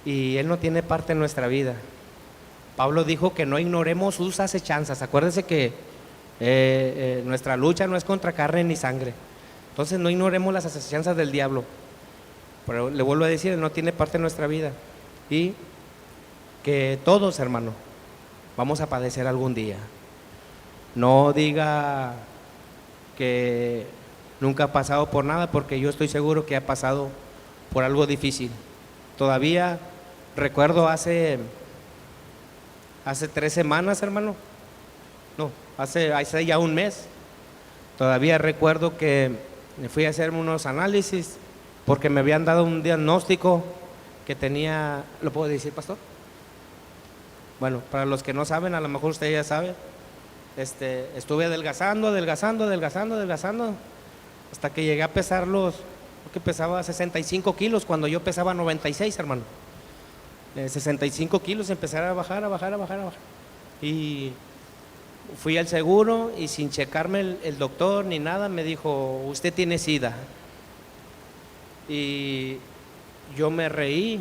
Y Él no tiene parte en nuestra vida. Pablo dijo que no ignoremos sus acechanzas. Acuérdense que nuestra lucha no es contra carne ni sangre. Entonces no ignoremos las acechanzas del diablo. Pero le vuelvo a decir, Él no tiene parte en nuestra vida. Y que todos, hermano, vamos a padecer algún día. No diga que nunca ha pasado por nada, porque yo estoy seguro que ha pasado por algo difícil. Todavía recuerdo hace 3 semanas, hermano, no, hace ya un mes, todavía recuerdo que me fui a hacerme unos análisis porque me habían dado un diagnóstico que tenía, ¿lo puedo decir, pastor? Bueno, para los que no saben, a lo mejor usted ya sabe, estuve adelgazando, hasta que llegué a pesar que pesaba 65 kilos cuando yo pesaba 96, hermano. 65 kilos, empezar a bajar. Y fui al seguro y sin checarme el doctor ni nada, me dijo, usted tiene SIDA. Y yo me reí,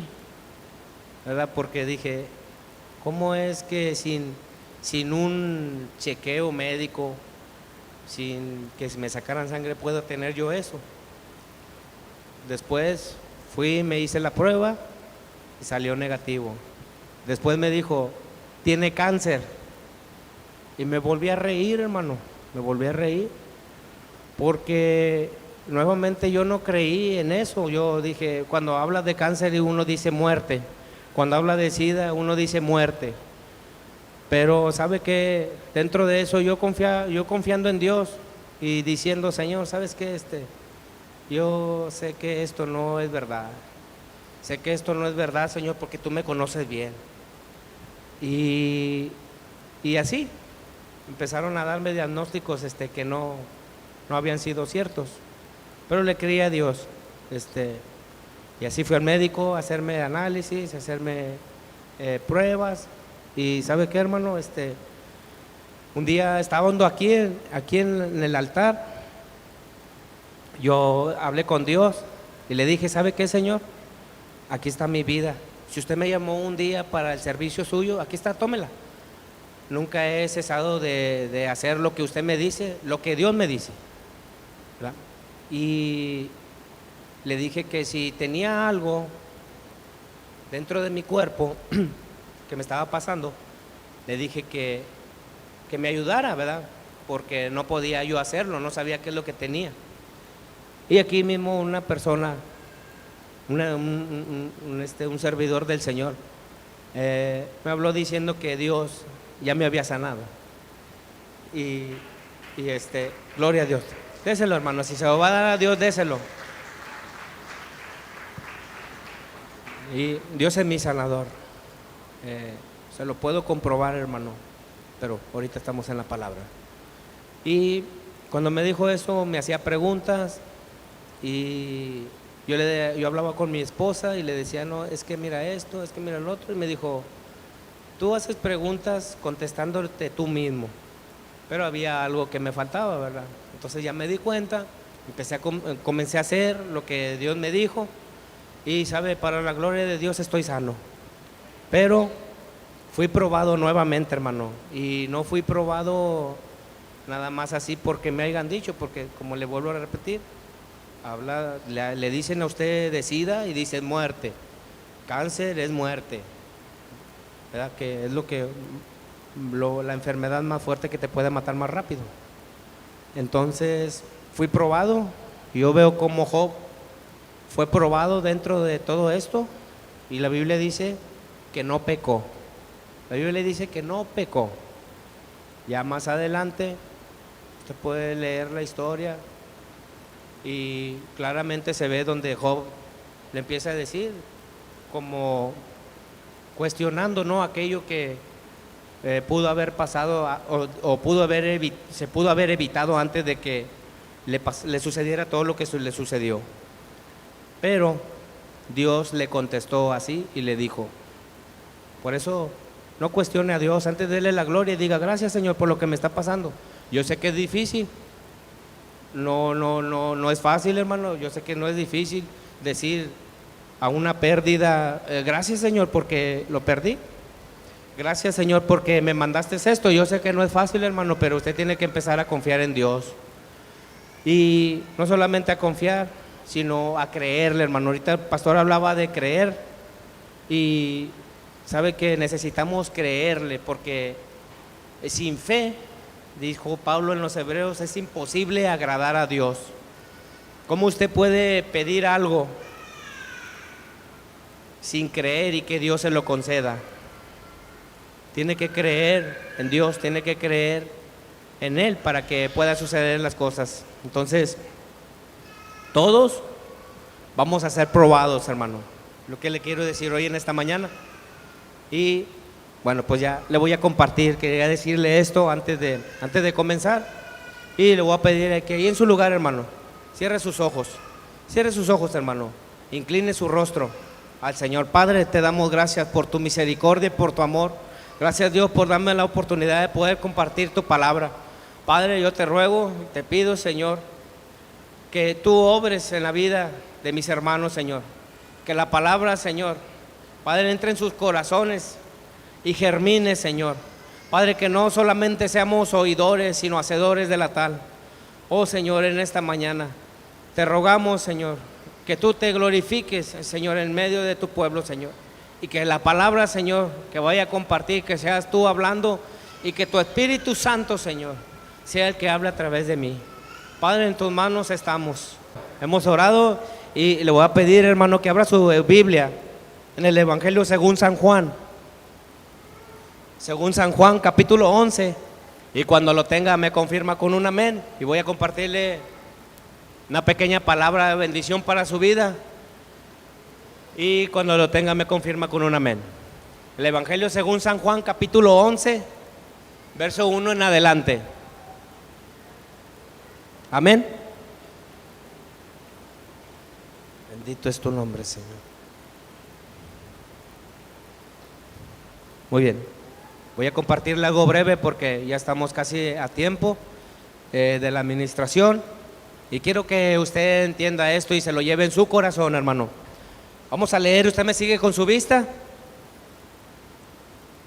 ¿verdad? Porque dije, ¿cómo es que sin un chequeo médico, sin que me sacaran sangre, puedo tener yo eso? Después fui, me hice la prueba y salió negativo. Después me dijo, tiene cáncer. Y me volví a reír, hermano, porque nuevamente yo no creí en eso. Yo dije, cuando habla de cáncer uno dice muerte, cuando habla de SIDA uno dice muerte. Pero ¿sabe qué? Dentro de eso yo confiando en Dios y diciendo, Señor, ¿sabes qué? Yo sé que esto no es verdad. Sé que esto no es verdad, Señor, porque tú me conoces bien. Y así empezaron a darme diagnósticos que no habían sido ciertos. Pero le creí a Dios. Y así fui al médico a hacerme análisis, a hacerme pruebas. Y ¿sabe qué, hermano? Un día estaba aquí en el altar. Yo hablé con Dios y le dije, ¿sabe qué, Señor? Aquí está mi vida. Si usted me llamó un día para el servicio suyo, aquí está, tómela. nunca he cesado de hacer lo que usted me dice, lo que Dios me dice, ¿verdad? Y le dije que si tenía algo dentro de mi cuerpo que me estaba pasando, le dije que me ayudara, ¿verdad? Porque no podía yo hacerlo, no sabía qué es lo que tenía. Y aquí mismo una persona, un servidor del Señor, me habló diciendo que Dios ya me había sanado. Y gloria a Dios. Déselo, hermano, si se lo va a dar a Dios, déselo. Y Dios es mi sanador. Se lo puedo comprobar, hermano, pero ahorita estamos en la palabra. Y cuando me dijo eso, me hacía preguntas y yo hablaba con mi esposa y le decía, no, es que mira esto, es que mira el otro, y me dijo, tú haces preguntas contestándote tú mismo, pero había algo que me faltaba, ¿verdad? Entonces ya me di cuenta, comencé a hacer lo que Dios me dijo y, sabe, para la gloria de Dios estoy sano. Pero fui probado nuevamente, hermano, y no fui probado nada más así porque me hayan dicho, porque como le vuelvo a repetir, le dicen a usted de SIDA y dice muerte, cáncer es muerte, ¿verdad? Que es la enfermedad más fuerte que te puede matar más rápido. Entonces fui probado, y yo veo cómo Job fue probado dentro de todo esto, y la Biblia dice que no pecó. La Biblia dice que no pecó. Ya más adelante usted puede leer la historia y claramente se ve donde Job le empieza a decir, como cuestionando, ¿no?, aquello que pudo haber pasado o se pudo haber evitado antes de que le sucediera todo lo que le sucedió. Pero Dios le contestó así y le dijo, por eso no cuestione a Dios, antes de darle la gloria, diga gracias, Señor, por lo que me está pasando. Yo sé que es difícil, no es fácil, hermano, yo sé que no es difícil decir a una pérdida, gracias, Señor, porque lo perdí. Gracias, Señor, porque me mandaste esto. Yo sé que no es fácil, hermano, pero usted tiene que empezar a confiar en Dios. Y no solamente a confiar, sino a creerle, hermano. Ahorita el pastor hablaba de creer y sabe que necesitamos creerle, porque sin fe, dijo Pablo en los Hebreos, es imposible agradar a Dios. ¿Cómo usted puede pedir algo sin creer y que Dios se lo conceda? Tiene que creer en Dios, tiene que creer en Él para que puedan suceder las cosas. Entonces, todos vamos a ser probados, hermano. Lo que le quiero decir hoy en esta mañana. Y bueno, pues ya le voy a compartir, quería decirle esto antes de comenzar. Y le voy a pedir que ahí en su lugar, hermano, cierre sus ojos, hermano, incline su rostro al Señor. Padre, te damos gracias por tu misericordia y por tu amor. Gracias, Dios, por darme la oportunidad de poder compartir tu palabra. Padre, yo te ruego, te pido, Señor, que tú obres en la vida de mis hermanos, Señor. Que la palabra, Señor, Padre, entre en sus corazones y germine, Señor. Padre, que no solamente seamos oidores, sino hacedores de la tal. Oh, Señor, en esta mañana te rogamos, Señor, que tú te glorifiques, Señor, en medio de tu pueblo, Señor. Y que la palabra, Señor, que vaya a compartir, que seas tú hablando, y que tu Espíritu Santo, Señor, sea el que hable a través de mí. Padre, en tus manos estamos. Hemos orado y le voy a pedir, hermano, que abra su Biblia en el Evangelio según San Juan. Según San Juan, capítulo 11. Y cuando lo tenga me confirma con un amén. Y voy a compartirle una pequeña palabra de bendición para su vida. Y cuando lo tenga me confirma con un amén. El Evangelio según San Juan, capítulo 11, verso 1 en adelante. Amén. Bendito es tu nombre, Señor. Muy bien. Voy a compartirle algo breve porque ya estamos casi a tiempo de la administración. Y quiero que usted entienda esto y se lo lleve en su corazón, hermano. Vamos a leer, ¿usted me sigue con su vista?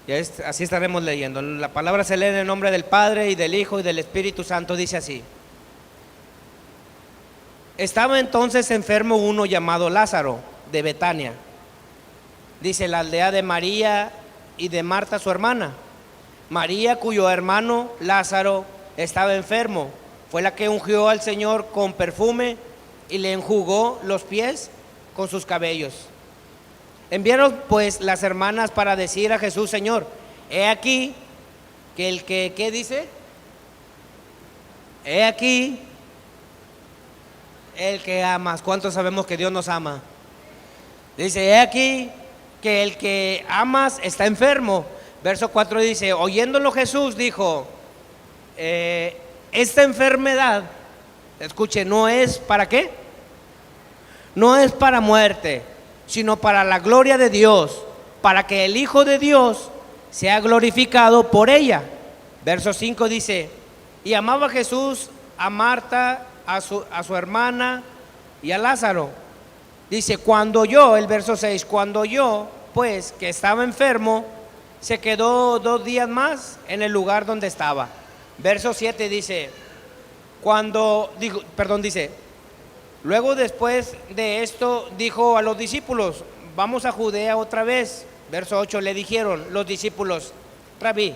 Y así estaremos leyendo. La palabra se lee en el nombre del Padre y del Hijo y del Espíritu Santo. Dice así: estaba entonces enfermo uno llamado Lázaro, de Betania, dice, la aldea de María y de Marta su hermana. María, cuyo hermano Lázaro estaba enfermo, fue la que ungió al Señor con perfume y le enjugó los pies con sus cabellos. Enviaron pues las hermanas para decir a Jesús: Señor, he aquí que el que, ¿qué dice? He aquí el que amas. ¿Cuántos sabemos que Dios nos ama? Dice: he aquí que el que amas está enfermo. Verso 4 dice: oyéndolo Jesús dijo, esta enfermedad, escuche, no es para qué, no es para muerte, sino para la gloria de Dios, para que el Hijo de Dios sea glorificado por ella. Verso 5 dice: y amaba Jesús a Marta, a su hermana y a Lázaro. Dice: cuando yo, el verso 6, cuando yo, pues, que estaba enfermo, se quedó 2 días más en el lugar donde estaba. Verso 7 dice: dice, luego después de esto dijo a los discípulos: vamos a Judea otra vez. Verso 8, le dijeron los discípulos: Rabí,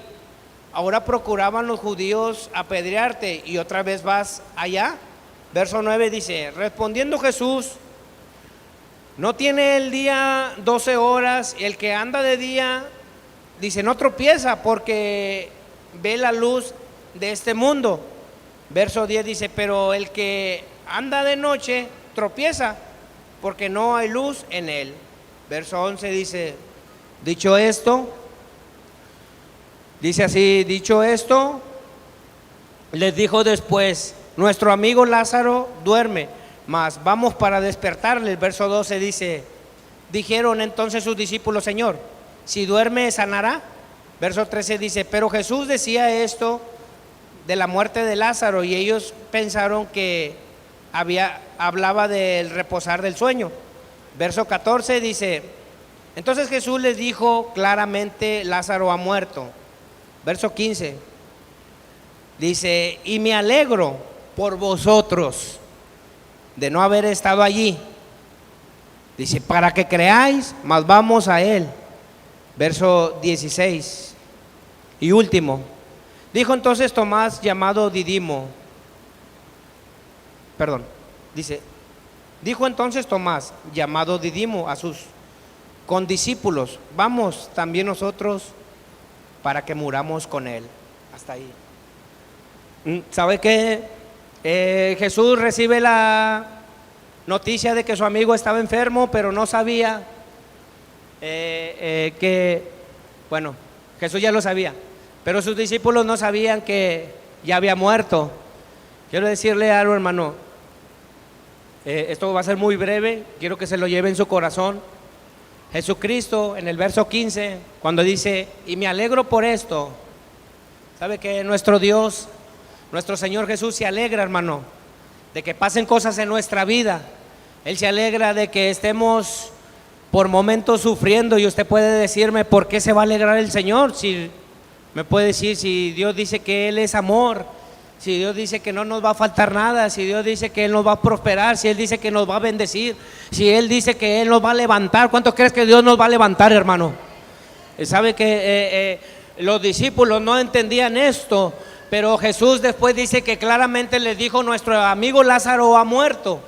ahora procuraban los judíos apedrearte y otra vez vas allá. Verso 9 dice: respondiendo Jesús, ¿no tiene el día 12 horas? El que anda de día, dice, no tropieza porque ve la luz de este mundo. Verso 10 dice: pero el que anda de noche tropieza porque no hay luz en él. Verso 11 dice: dicho esto, dice así, dicho esto, les dijo después: nuestro amigo Lázaro duerme, mas vamos para despertarle. El verso 12 dice: dijeron entonces sus discípulos: Señor, si duerme, ¿sanará? Verso 13 dice: pero Jesús decía esto de la muerte de Lázaro, y ellos pensaron que hablaba del reposar del sueño. Verso 14 dice: entonces Jesús les dijo claramente: Lázaro ha muerto. Verso 15 dice: y me alegro por vosotros de no haber estado allí. Dice: para que creáis, mas vamos a él. Verso 16 y último: dijo entonces Tomás, llamado Didimo, dijo entonces Tomás, llamado Didimo, a sus condiscípulos: vamos también nosotros para que muramos con él. Hasta ahí. ¿Sabe qué? Jesús recibe la noticia de que su amigo estaba enfermo, pero no sabía Jesús ya lo sabía, pero sus discípulos no sabían que ya había muerto. Quiero decirle algo, hermano, esto va a ser muy breve, quiero que se lo lleve en su corazón. Jesucristo, en el verso 15, cuando dice: y me alegro por esto, ¿sabe que nuestro Dios, nuestro Señor Jesús se alegra, hermano, de que pasen cosas en nuestra vida? Él se alegra de que estemos por momentos sufriendo, y usted puede decirme: ¿por qué se va a alegrar el Señor? Si me puede decir, si Dios dice que Él es amor, si Dios dice que no nos va a faltar nada, si Dios dice que Él nos va a prosperar, si Él dice que nos va a bendecir, si Él dice que Él nos va a levantar. ¿Cuántos crees que Dios nos va a levantar, hermano? Sabe que los discípulos no entendían esto, pero Jesús después dice que claramente les dijo: nuestro amigo Lázaro ha muerto.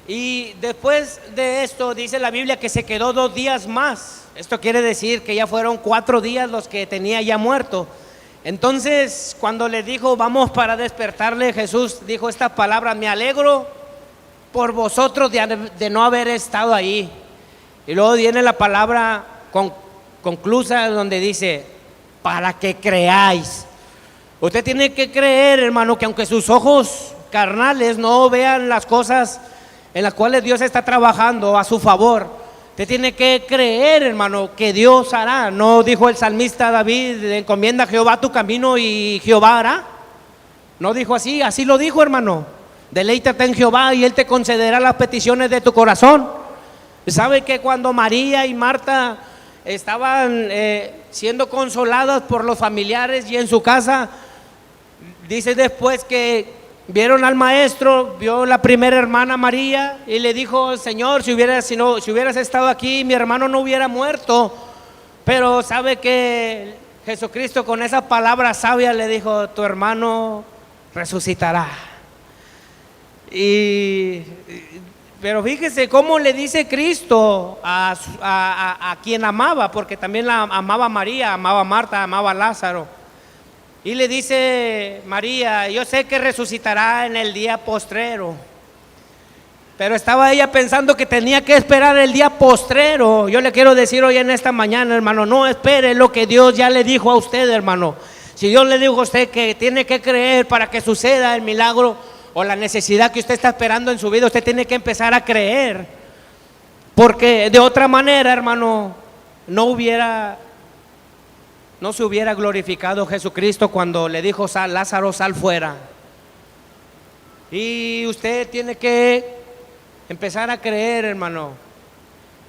Y después de esto dice la Biblia que se quedó 2 días más. Esto quiere decir que ya fueron 4 días los que tenía ya muerto. Entonces, cuando le dijo: vamos para despertarle, Jesús dijo estas palabras: me alegro por vosotros de no haber estado ahí. Y luego viene la palabra conclusa, donde dice: para que creáis. Usted tiene que creer, hermano, que aunque sus ojos carnales no vean las cosas en las cuales Dios está trabajando a su favor, usted tiene que creer, hermano, que Dios hará. ¿No dijo el salmista David: encomienda a Jehová tu camino y Jehová hará? No dijo así, así lo dijo, hermano: deleítate en Jehová y Él te concederá las peticiones de tu corazón. ¿Sabe que cuando María y Marta estaban siendo consoladas por los familiares, y en su casa, dice después que vieron al maestro, vio la primera hermana María y le dijo: Señor, si hubieras estado aquí, mi hermano no hubiera muerto. Pero sabe que Jesucristo, con esa palabra sabia, le dijo: tu hermano resucitará. Pero fíjese cómo le dice Cristo a quien amaba, porque también la amaba María, amaba a Marta, amaba a Lázaro. Y le dice María: yo sé que resucitará en el día postrero. Pero estaba ella pensando que tenía que esperar el día postrero. Yo le quiero decir hoy en esta mañana, hermano, no espere lo que Dios ya le dijo a usted, hermano. Si Dios le dijo a usted que tiene que creer para que suceda el milagro o la necesidad que usted está esperando en su vida, usted tiene que empezar a creer. Porque de otra manera, hermano, no se hubiera glorificado Jesucristo cuando le dijo: Lázaro, sal fuera. Y usted tiene que empezar a creer, hermano,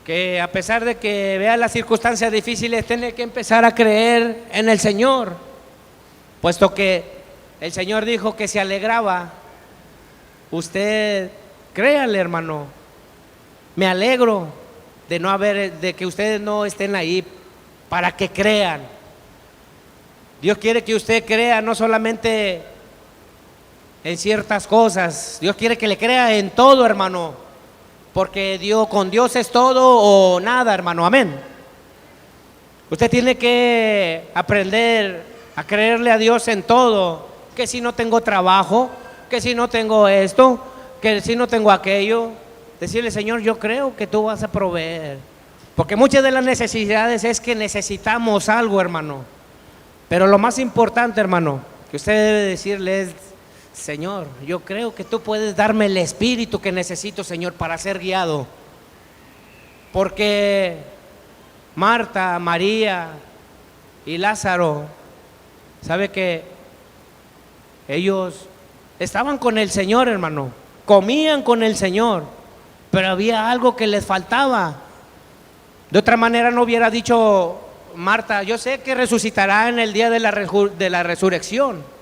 que a pesar de que vea las circunstancias difíciles, tiene que empezar a creer en el Señor, puesto que el Señor dijo que se alegraba. Usted créale, hermano. Me alegro de que ustedes no estén ahí, para que crean. Dios quiere que usted crea no solamente en ciertas cosas, Dios quiere que le crea en todo, hermano, porque con Dios es todo o nada, hermano. Amén. Usted tiene que aprender a creerle a Dios en todo. Que si no tengo trabajo, que si no tengo esto, que si no tengo aquello, decirle: Señor, yo creo que tú vas a proveer. Porque muchas de las necesidades es que necesitamos algo, hermano. Pero lo más importante, hermano, que usted debe decirle es: Señor, yo creo que tú puedes darme el espíritu que necesito, Señor, para ser guiado. Porque Marta, María y Lázaro, sabe que ellos estaban con el Señor, hermano, comían con el Señor, pero había algo que les faltaba. De otra manera no hubiera dicho Marta: yo sé que resucitará en el día de la resurrección.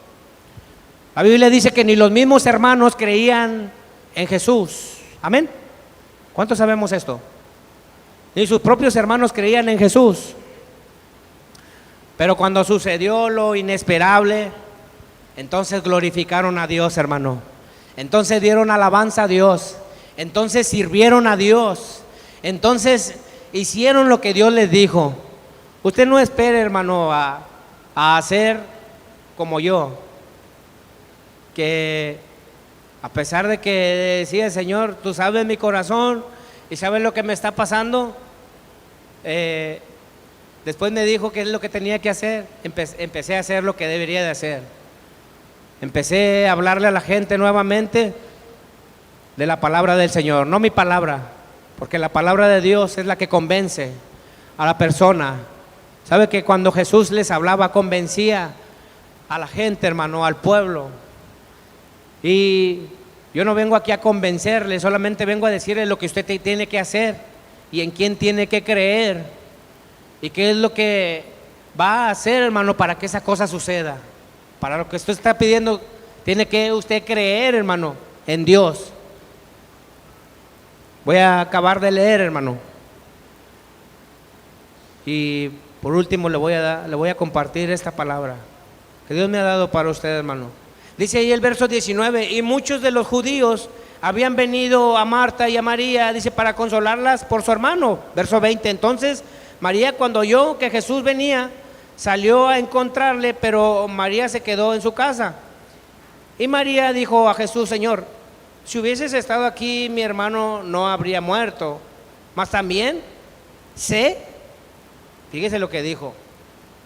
La Biblia dice que ni los mismos hermanos creían en Jesús. Amén. ¿Cuántos sabemos esto? Ni sus propios hermanos creían en Jesús. Pero cuando sucedió lo inesperable, entonces glorificaron a Dios, hermano. Entonces dieron alabanza a Dios. Entonces sirvieron a Dios. Entonces hicieron lo que Dios les dijo. Usted no espere, hermano, a hacer como yo, que a pesar de que decía: Señor, tú sabes mi corazón y sabes lo que me está pasando. Después me dijo qué es lo que tenía que hacer. Empecé a hacer lo que debería de hacer. Empecé a hablarle a la gente nuevamente de la palabra del Señor, no mi palabra, porque la palabra de Dios es la que convence a la persona. Sabe que cuando Jesús les hablaba, convencía a la gente, hermano, al pueblo. Y yo no vengo aquí a convencerle, solamente vengo a decirle lo que usted tiene que hacer y en quién tiene que creer y qué es lo que va a hacer, hermano, para que esa cosa suceda. Para lo que usted está pidiendo, tiene que usted creer, hermano, en Dios. Voy a acabar de leer, hermano, y por último le voy a compartir esta palabra que Dios me ha dado para usted, hermano. Dice ahí el verso 19: y muchos de los judíos habían venido a Marta y a María, dice, para consolarlas por su hermano. Verso 20: entonces María, cuando oyó que Jesús venía, salió a encontrarle, pero María se quedó en su casa. Y María dijo a Jesús: Señor, si hubieses estado aquí, mi hermano no habría muerto. Mas también sé, fíjese lo que dijo,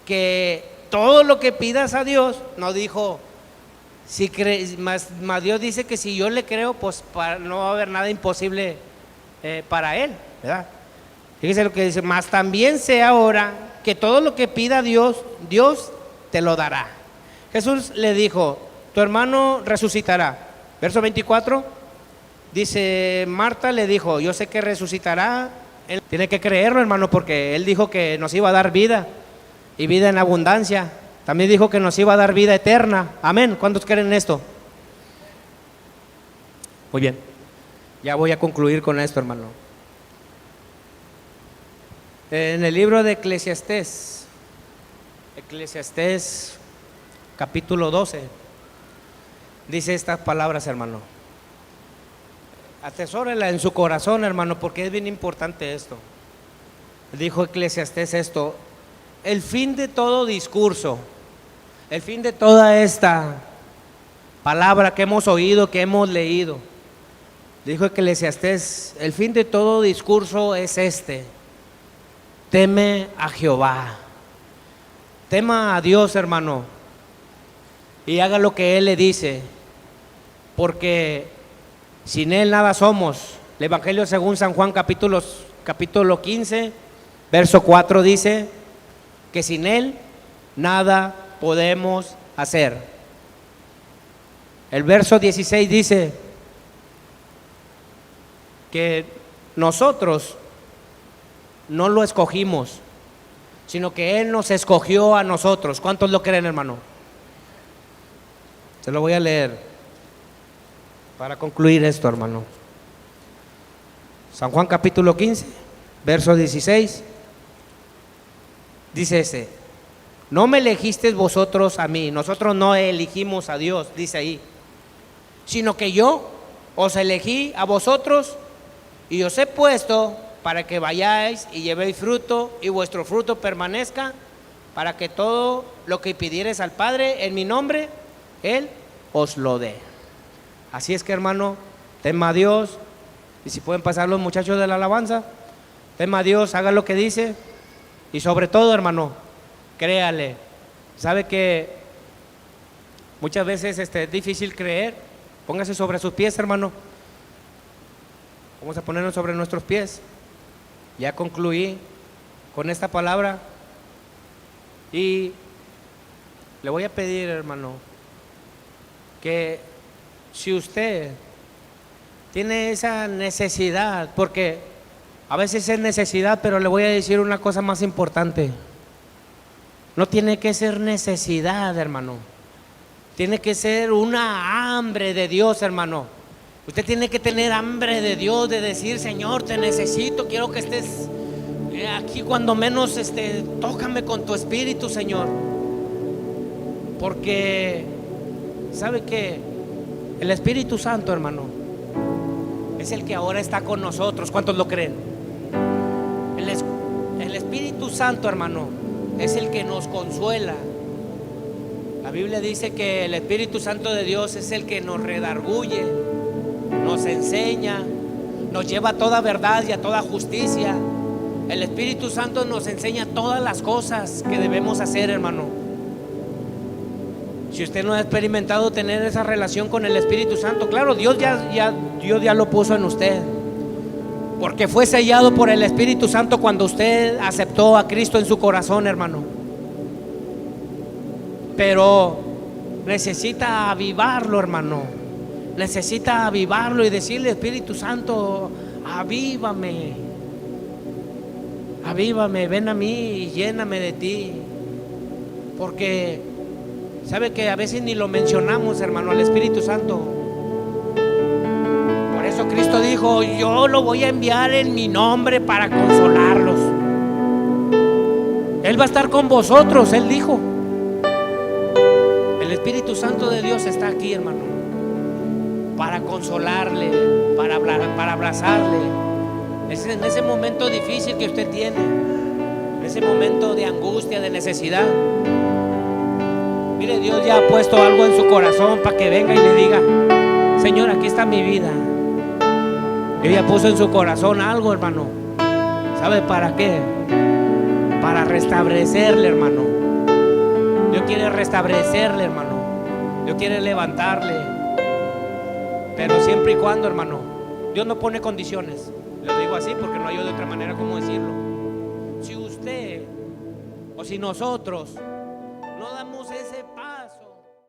que todo lo que pidas a Dios, no dijo si crees, más Dios dice que si yo le creo, pues no va a haber nada imposible para él, ¿verdad? Fíjese lo que dice: mas también sé ahora que todo lo que pida Dios, Dios te lo dará. Jesús le dijo: tu hermano resucitará. Verso 24, dice: Marta le dijo: yo sé que resucitará Él tiene que creerlo, hermano, porque Él dijo que nos iba a dar vida y vida en abundancia. También dijo que nos iba a dar vida eterna. Amén. ¿Cuántos creen esto? Muy bien. Ya voy a concluir con esto, hermano. En el libro de Eclesiastés capítulo 12, dice estas palabras, hermano. Atesórela en su corazón, hermano, porque es bien importante esto. Dijo Eclesiastés esto: el fin de todo discurso, el fin de toda esta palabra que hemos oído, que hemos leído, dijo Eclesiastés, el fin de todo discurso es este: teme a Jehová. Tema a Dios, hermano, y haga lo que Él le dice, porque sin Él nada somos. El Evangelio según San Juan capítulo 15, verso 4 dice que sin Él nada podemos hacer. El verso 16 dice que nosotros no lo escogimos, sino que Él nos escogió a nosotros. ¿Cuántos lo creen, hermano? Se lo voy a leer para concluir esto, hermano. San Juan capítulo 15, verso 16, dice no me elegisteis vosotros a mí, nosotros no elegimos a Dios, dice ahí, sino que yo os elegí a vosotros y os he puesto para que vayáis y llevéis fruto y vuestro fruto permanezca, para que todo lo que pidiereis al Padre en mi nombre, Él os lo dé. Así es que, hermano, tema a Dios. Y si pueden pasar los muchachos de la alabanza, tema a Dios, haga lo que dice. Y sobre todo, hermano, créale. Sabe que muchas veces es difícil creer. Póngase sobre sus pies, hermano. Vamos a ponernos sobre nuestros pies. Ya concluí con esta palabra y le voy a pedir, hermano, que si usted tiene esa necesidad, porque a veces es necesidad, pero le voy a decir una cosa más importante: no tiene que ser necesidad, hermano, tiene que ser una hambre de Dios, hermano. Usted tiene que tener hambre de Dios, de decir: Señor, te necesito, quiero que estés aquí, cuando menos tócame con tu espíritu, Señor. Porque ¿sabe qué? El Espíritu Santo, hermano, es el que ahora está con nosotros. ¿Cuántos lo creen? El Espíritu Santo, hermano, es el que nos consuela. La Biblia dice que el Espíritu Santo de Dios es el que nos redarguye, nos enseña, nos lleva a toda verdad y a toda justicia. El Espíritu Santo nos enseña todas las cosas que debemos hacer, hermano. Si usted no ha experimentado tener esa relación con el Espíritu Santo, claro, Dios ya lo puso en usted, porque fue sellado por el Espíritu Santo cuando usted aceptó a Cristo en su corazón, hermano. Pero necesita avivarlo, hermano. Necesita avivarlo y decirle: Espíritu Santo, avívame, avívame, ven a mí y lléname de ti. Porque sabe que a veces ni lo mencionamos, hermano, al Espíritu Santo. Por eso Cristo dijo: yo lo voy a enviar en mi nombre para consolarlos. Él va a estar con vosotros, Él dijo. El Espíritu Santo de Dios está aquí, hermano, para consolarle, para abrazarle. En ese momento difícil que usted tiene, en ese momento de angustia, de necesidad. Mire, Dios ya ha puesto algo en su corazón para que venga y le diga: Señor, aquí está mi vida. Dios ya puso en su corazón algo, hermano. ¿Sabe para qué? Para restablecerle, hermano. Dios quiere restablecerle, hermano. Dios quiere levantarle. Pero siempre y cuando, hermano, Dios no pone condiciones. Lo digo así porque no hay de otra manera como decirlo. Si usted o si nosotros